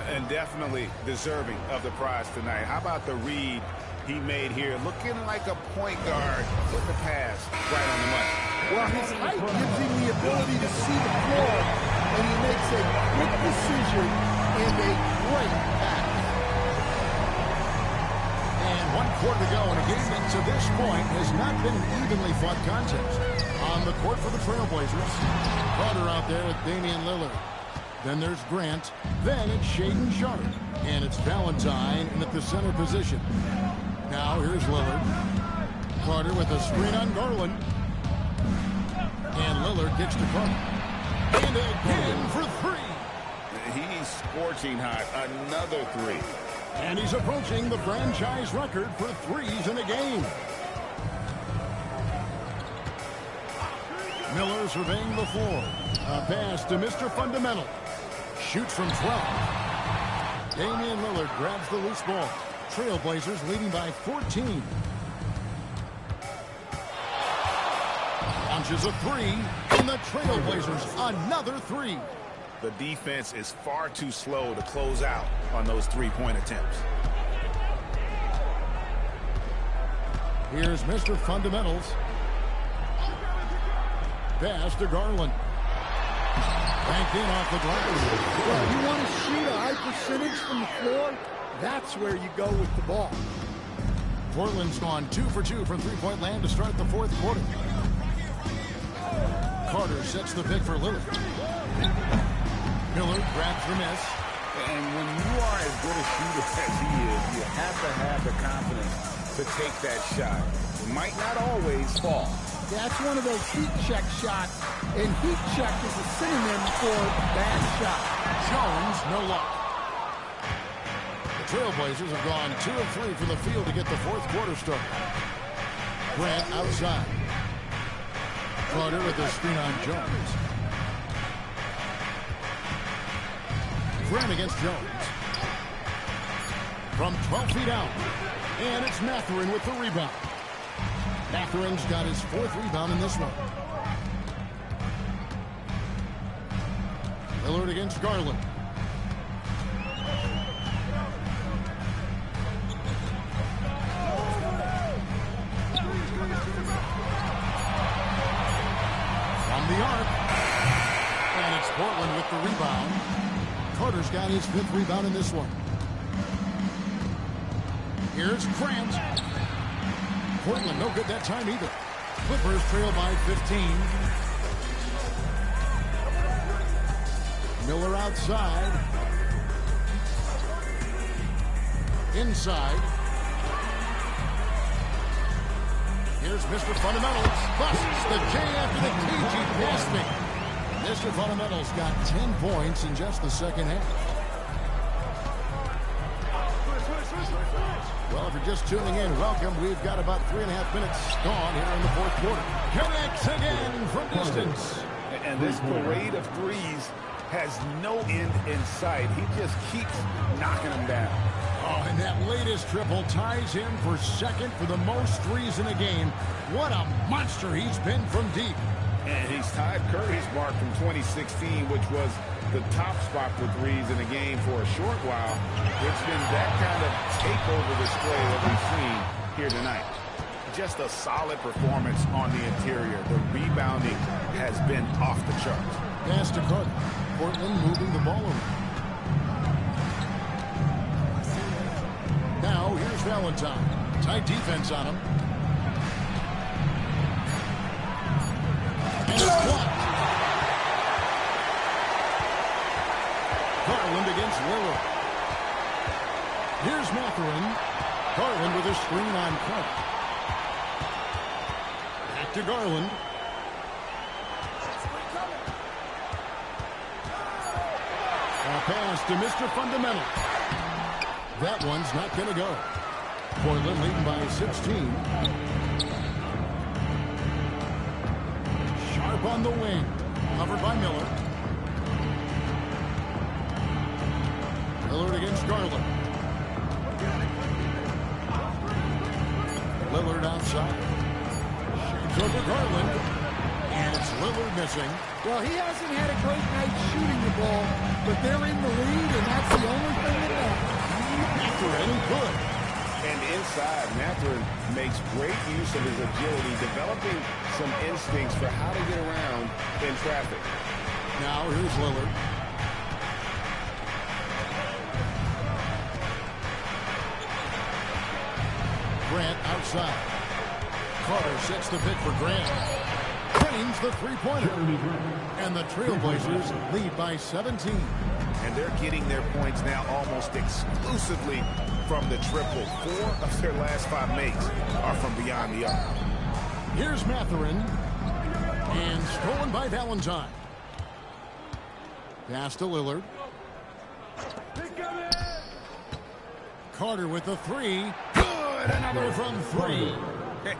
And definitely deserving of the prize tonight. How about the read he made here? Looking like a point guard with the pass right on the money. Well, his height gives him the ability to see the floor, and he makes a quick decision and a great pass. And 1 quarter to go in a game that to this point has not been an evenly fought contest. On the court for the Trailblazers. Carter out there with Damian Lillard. Then there's Grant. Then it's Shaedon Sharpe. And it's Valentine in at the center position. Now here's Lillard. Carter with a screen on Garland. And Lillard gets to Carter. And again for 3. He's scorching hot. Another 3. And he's approaching the franchise record for threes in a game. Miller surveying the floor. A pass to Mr. Fundamental. Shoots from 12. Damian Lillard grabs the loose ball. Trailblazers leading by 14. Launches a 3. And the Trailblazers another 3. The defense is far too slow to close out on those 3-point attempts. Here's Mr. Fundamentals. Pass to Garland. Banked in off the glass. Well, you want to shoot a high percentage from the floor? That's where you go with the ball. Portland's gone 2 for 2 from three-point land to start the 4th quarter. Carter sets the pick for Lillard. Miller grabs the miss. And when you are as good a shooter as he is, you have to have the confidence to take that shot. It might not always fall. That's one of those heat check shots, and heat check is a synonym for bad shot. Jones, no luck. The Trailblazers have gone 2 of 3 from the field to get the 4th quarter started. Grant outside. Carter with a screen on Jones. Grant against Jones. From 12 feet out. And it's Mathurin with the rebound. Mathurin's got his 4th rebound in this one. Lillard against Garland. From the arc. And it's Portland with the rebound. Carter's got his 5th rebound in this one. Here's Grant. Portland no good that time either. Clippers trail by 15. Miller outside. Inside. Here's Mr. Fundamentals. Busts the J after the cagey pass fake. Mr. Fundamentals got 10 points in just the second half. Well, if you're just tuning in, welcome. We've got about 3.5 minutes gone here in the fourth quarter. Connects again from distance. And this parade of threes has no end in sight. He just keeps knocking them down. Oh, and that latest triple ties him for second for the most threes in a game. What a monster he's been from deep. And he's tied Curry's mark from 2016, which was the top spot for threes in the game for a short while. It's been that kind of takeover display that we've seen here tonight. Just a solid performance on the interior. The rebounding has been off the charts. Pass to Carter. Portland moving the ball around. Now here's Valentine. Tight defense on him. And it's blocked. Garland against Lillard. Here's Mathurin. Garland with a screen on Carter. Back to Garland. A pass to Mr. Fundamental. That one's not going to go. Portland leading by 16. Sharp on the wing. Covered by Miller. Lillard against Garland. Lillard outside. Shoots over Garland. And it's Lillard missing. Well, he hasn't had a great night shooting the ball, but they're in the lead, and that's the only thing that matters. Mathurin good. And inside, Mathurin makes great use of his agility, developing some instincts for how to get around in traffic. Now here's Lillard. Grant outside. Carter sets the pick for Grant. Drains the three-pointer. And the Trailblazers lead by 17. And they're getting their points now almost exclusively from the triple. 4 of their last 5 makes are from beyond the arc. Here's Mathurin. And stolen by Valentine. Pass to Lillard. Carter with the three. Good! Another from 3.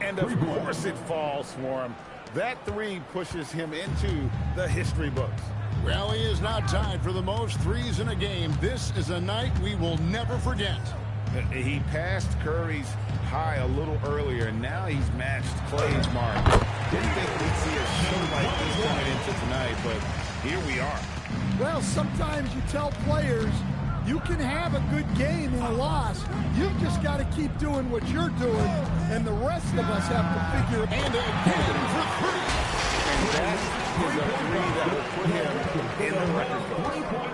And of course it falls for him. That 3 pushes him into the history books. Well, he is now tied for the most threes in a game. This is a night we will never forget. He passed Curry's high a little earlier, and now he's matched Clay's mark. Didn't think we'd see a show like this coming into tonight, but here we are. Well, sometimes you tell players you can have a good game in a loss. You've just got to keep doing what you're doing, and the rest of us have to figure it out. And again for 3. And that is a 3 that will put him in the record book.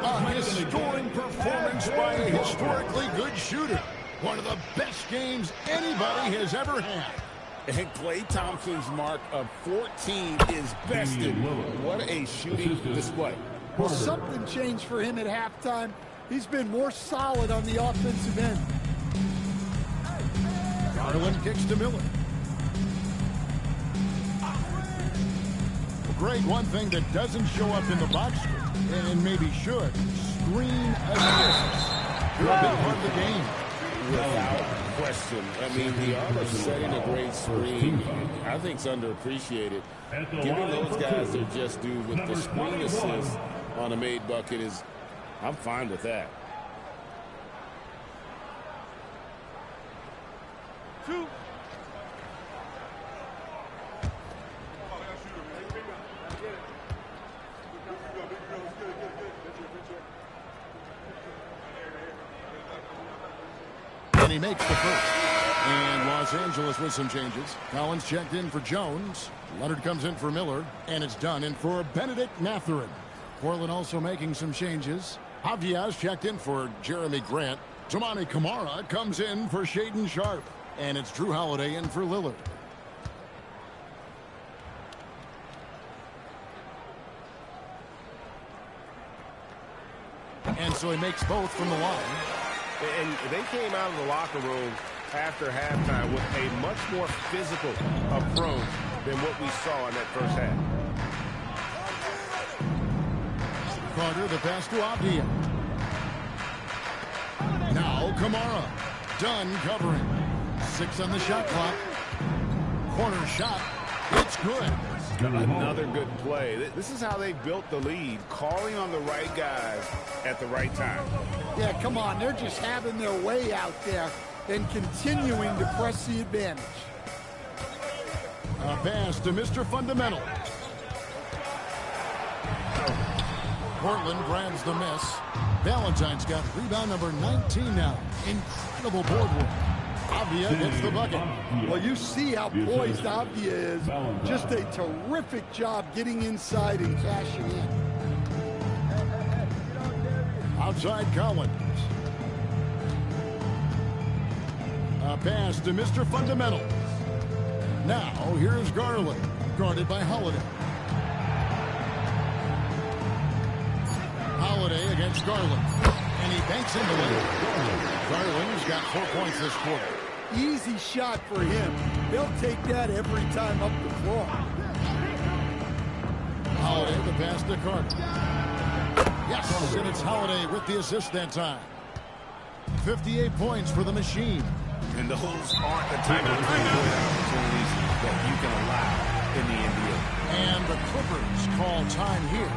A historic performance by a historically good shooter. One of the best games anybody has ever had. And Klay Thompson's mark of 14 is bested. What a shooting display. Well, something changed for him at halftime. He's been more solid on the offensive end. Garland kicks to Miller. Well, Greg, one thing that doesn't show up in the box score, and maybe should, screen assists. They're a big part of the game. Without question. I mean, the art of setting a great screen, I think, is underappreciated. Giving those guys their just due with the screen assist on a made bucket is, I'm fine with that. 2. And he makes the first. And Los Angeles with some changes. Collins checked in for Jones. Leonard comes in for Miller. And it's done in for Benedict Mathurin. Portland also making some changes. Aviaz checked in for Jeremy Grant. Toumani Camara comes in for Shaedon Sharpe. And it's Jrue Holiday in for Lillard. And so he makes both from the line. And they came out of the locker room after halftime with a much more physical approach than what we saw in that first half. Carter, the pass to Avdia. Now Camara. done covering. 6 on the shot clock. Corner shot. It's good. Another good play. This is how they built the lead, calling on the right guys at the right time. Yeah, come on. They're just having their way out there and continuing to press the advantage. A pass to Mr. Fundamental. Portland grabs the miss. Valentine's got rebound number 19 now. Incredible board work. Avdia gets the bucket. Well, you see how poised Avdia is. Just a terrific job getting inside and cashing in. Outside Collins. A pass to Mr. Fundamental. Now, here's Garland, guarded by Holiday. Holiday against Garland. And he banks into it. Garland's got 4 points this quarter. Easy shot for him. They'll take that every time up the floor. Holiday, the pass to Carter. Yes, and it's Holiday with the assist that time. 58 points for the Machine. And those aren't the type of opportunities that you can allow in the NBA. And the Clippers call time here.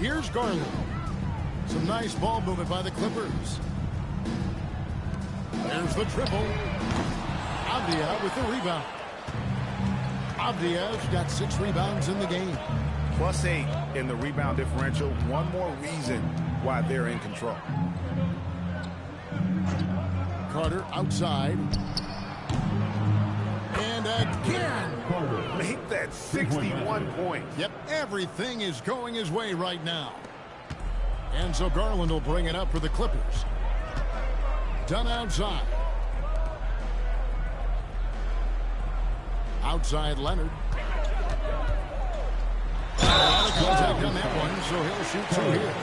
Here's Garland. Some nice ball movement by the Clippers. There's the triple. Avdia with the rebound. Avdia's got 6 rebounds in the game. +8 in the rebound differential. One more reason why they're in control. Carter outside. And again. Make that 61 points. Yep, everything is going his way right now. And so Garland will bring it up for the Clippers. Done outside. Outside Leonard. A lot of contact on that one, so he'll shoot 2 here.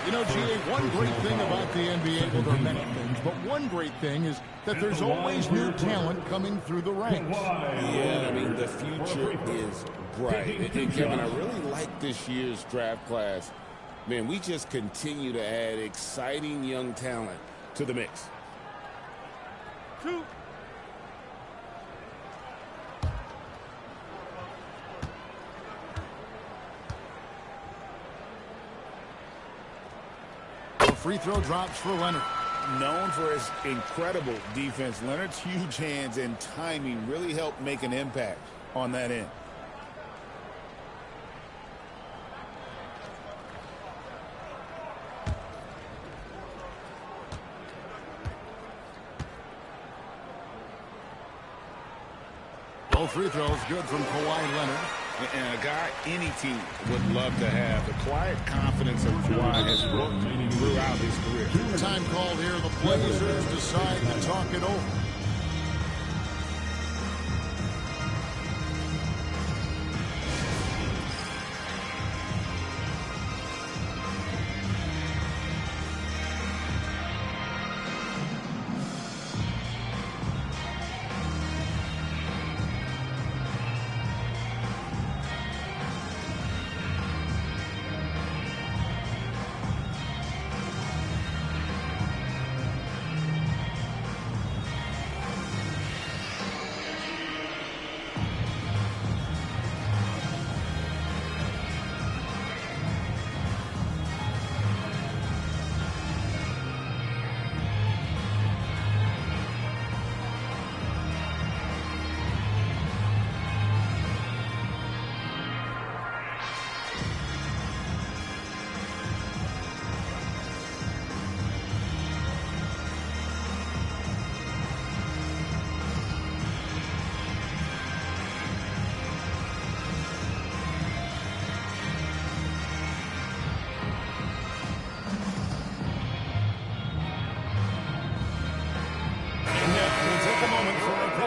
You know, GA, one great thing about the NBA, well, there are many things, but one great thing is that there's always new talent coming through the ranks. Yeah, I mean, the future is bright. And Kevin, I really like this year's draft class. Man, we just continue to add exciting young talent to the mix. Free throw drops for Leonard. Known for his incredible defense, Leonard's huge hands and timing really helped make an impact on that end. Both free throws good from Kawhi Leonard. And a guy any team would love to have. The quiet confidence of Kawhi has worked throughout his career. Time called here. The Blazers decide to talk it over.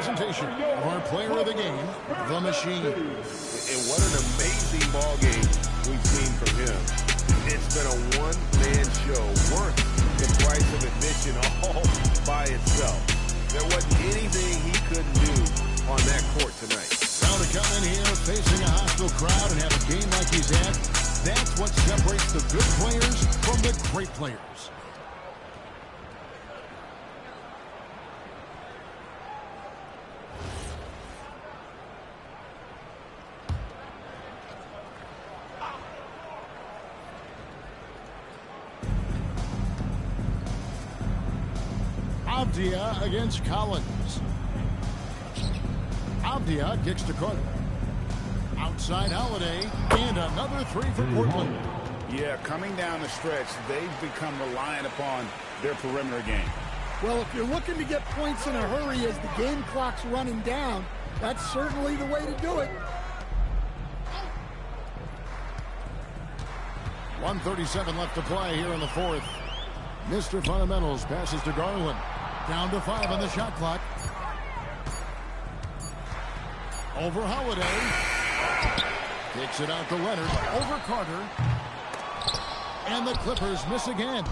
presentation of our player of the game, the Machine. And what an amazing ball game we've seen from him. It's been a one-man show worth the price of admission all by itself. There wasn't anything he couldn't do on that court tonight. Now to come in here facing a hostile crowd and have a game like he's had, that's what separates the good players from the great players. Avdia against Collins. Avdia kicks to Carter. Outside Holiday, and another three for Portland. Yeah, coming down the stretch, they've become reliant upon their perimeter game. Well, if you're looking to get points in a hurry as the game clock's running down, that's certainly the way to do it. 1:37 left to play here in the fourth. Mr. Fundamentals passes to Garland. Down to 5 on the shot clock. Over Holiday. Kicks it out to Leonard. Over Carter. And the Clippers miss again.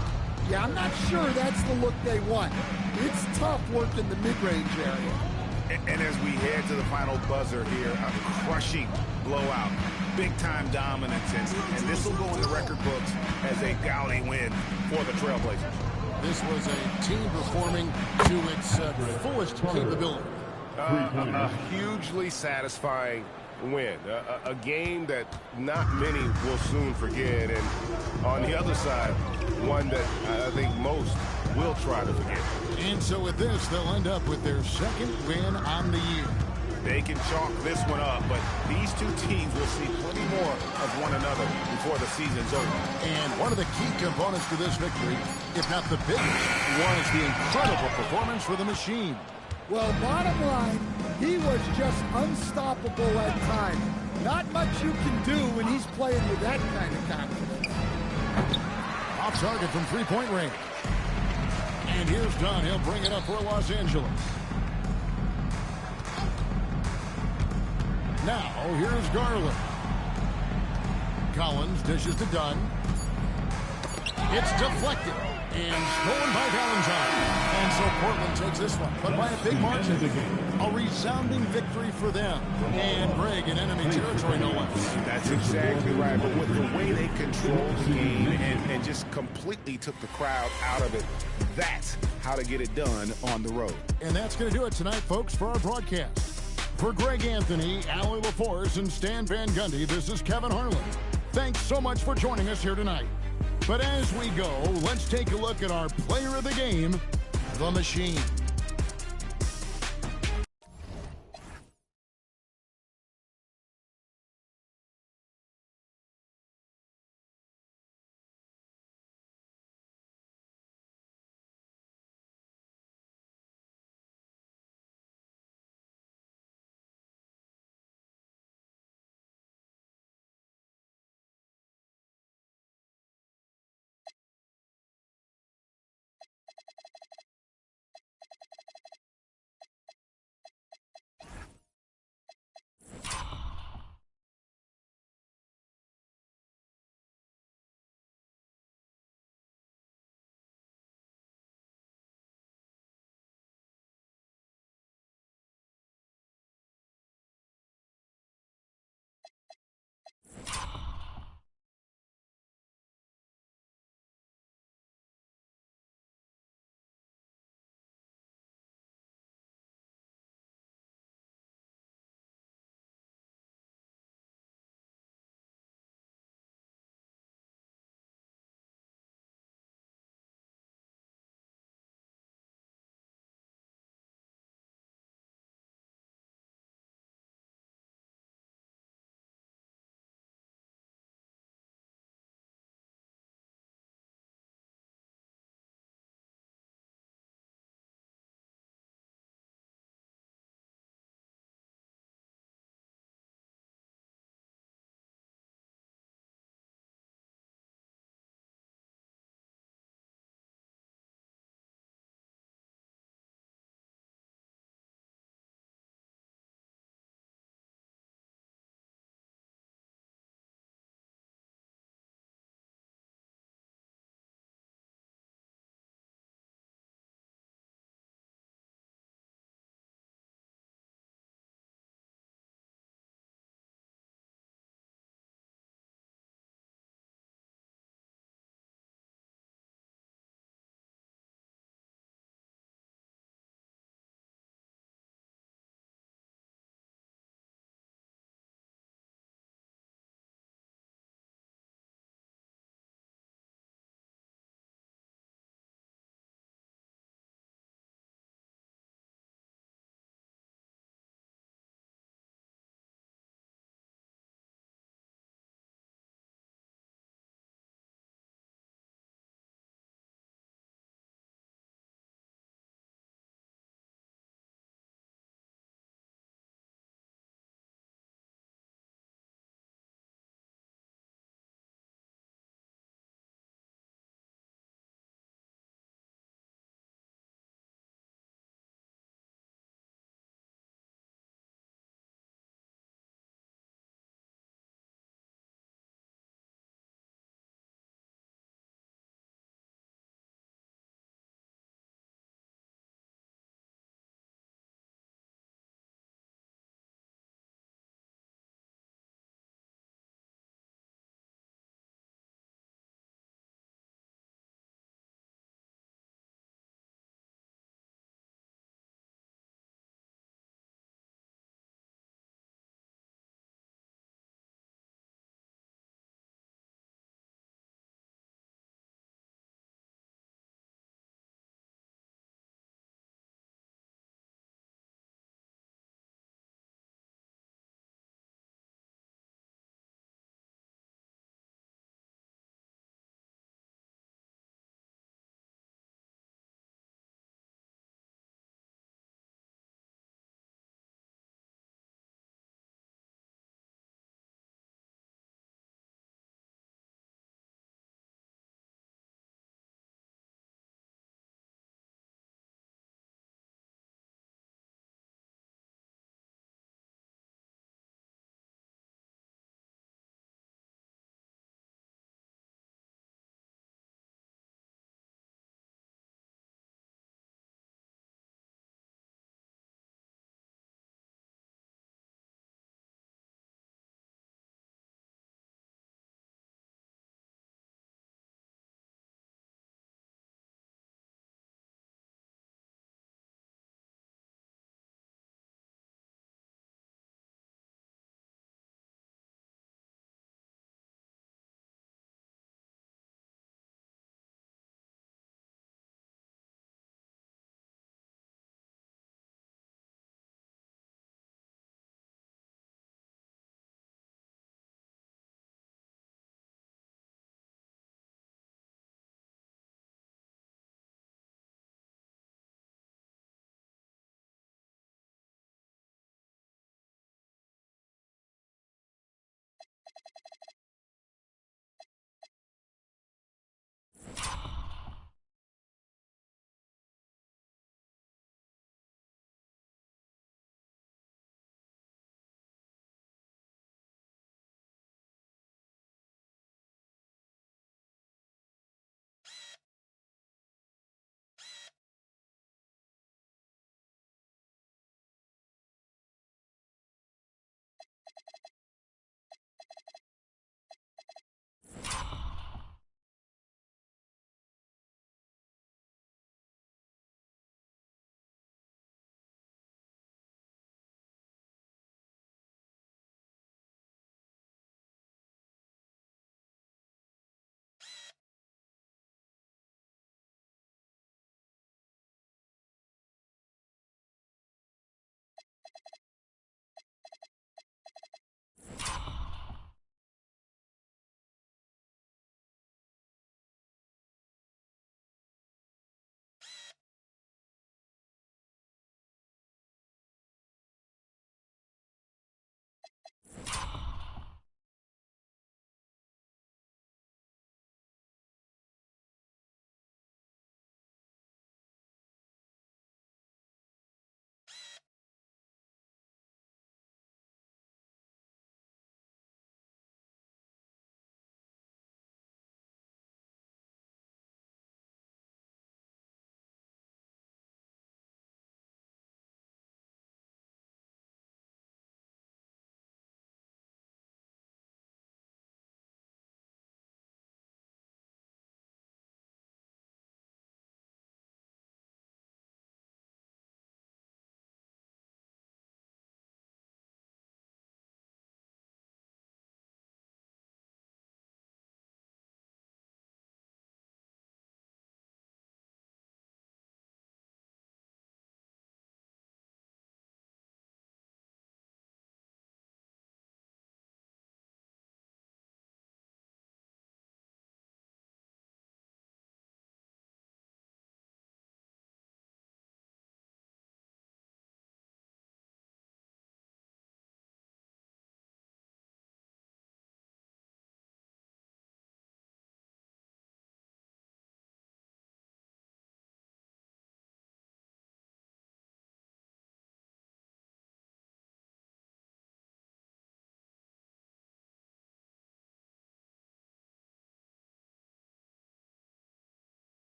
Yeah, I'm not sure that's the look they want. It's tough work in the mid-range area. And as we head to the final buzzer here, a crushing blowout. Big-time dominance, and this will go in the record books as a gaudy win for the Trailblazers. This was a team performing to its fullest capability. A hugely satisfying win. A game that not many will soon forget. And on the other side, one that I think most will try to forget. And so with this, they'll end up with their second win on the year. They can chalk this one up, but these two teams will see plenty more of one another before the season's over. And one of the key components to this victory, if not the biggest, was the incredible performance for the Machine. Well, bottom line, he was just unstoppable at times. Not much you can do when he's playing with that kind of confidence. Off target from three-point range. And here's Dunn. He'll bring it up for Los Angeles. Now, here's Garland. Collins dishes to Dunn. It's deflected and stolen by Valentine. And so Portland takes this one, but by a big margin. A resounding victory for them. And Greg in enemy territory, no less. That's exactly right. But with the way they controlled the game and just completely took the crowd out of it, that's how to get it done on the road. And that's going to do it tonight, folks, for our broadcast. For Greg Anthony, Allie LaForce, and Stan Van Gundy, this is Kevin Harlan. Thanks so much for joining us here tonight. But as we go, let's take a look at our player of the game, the Machine.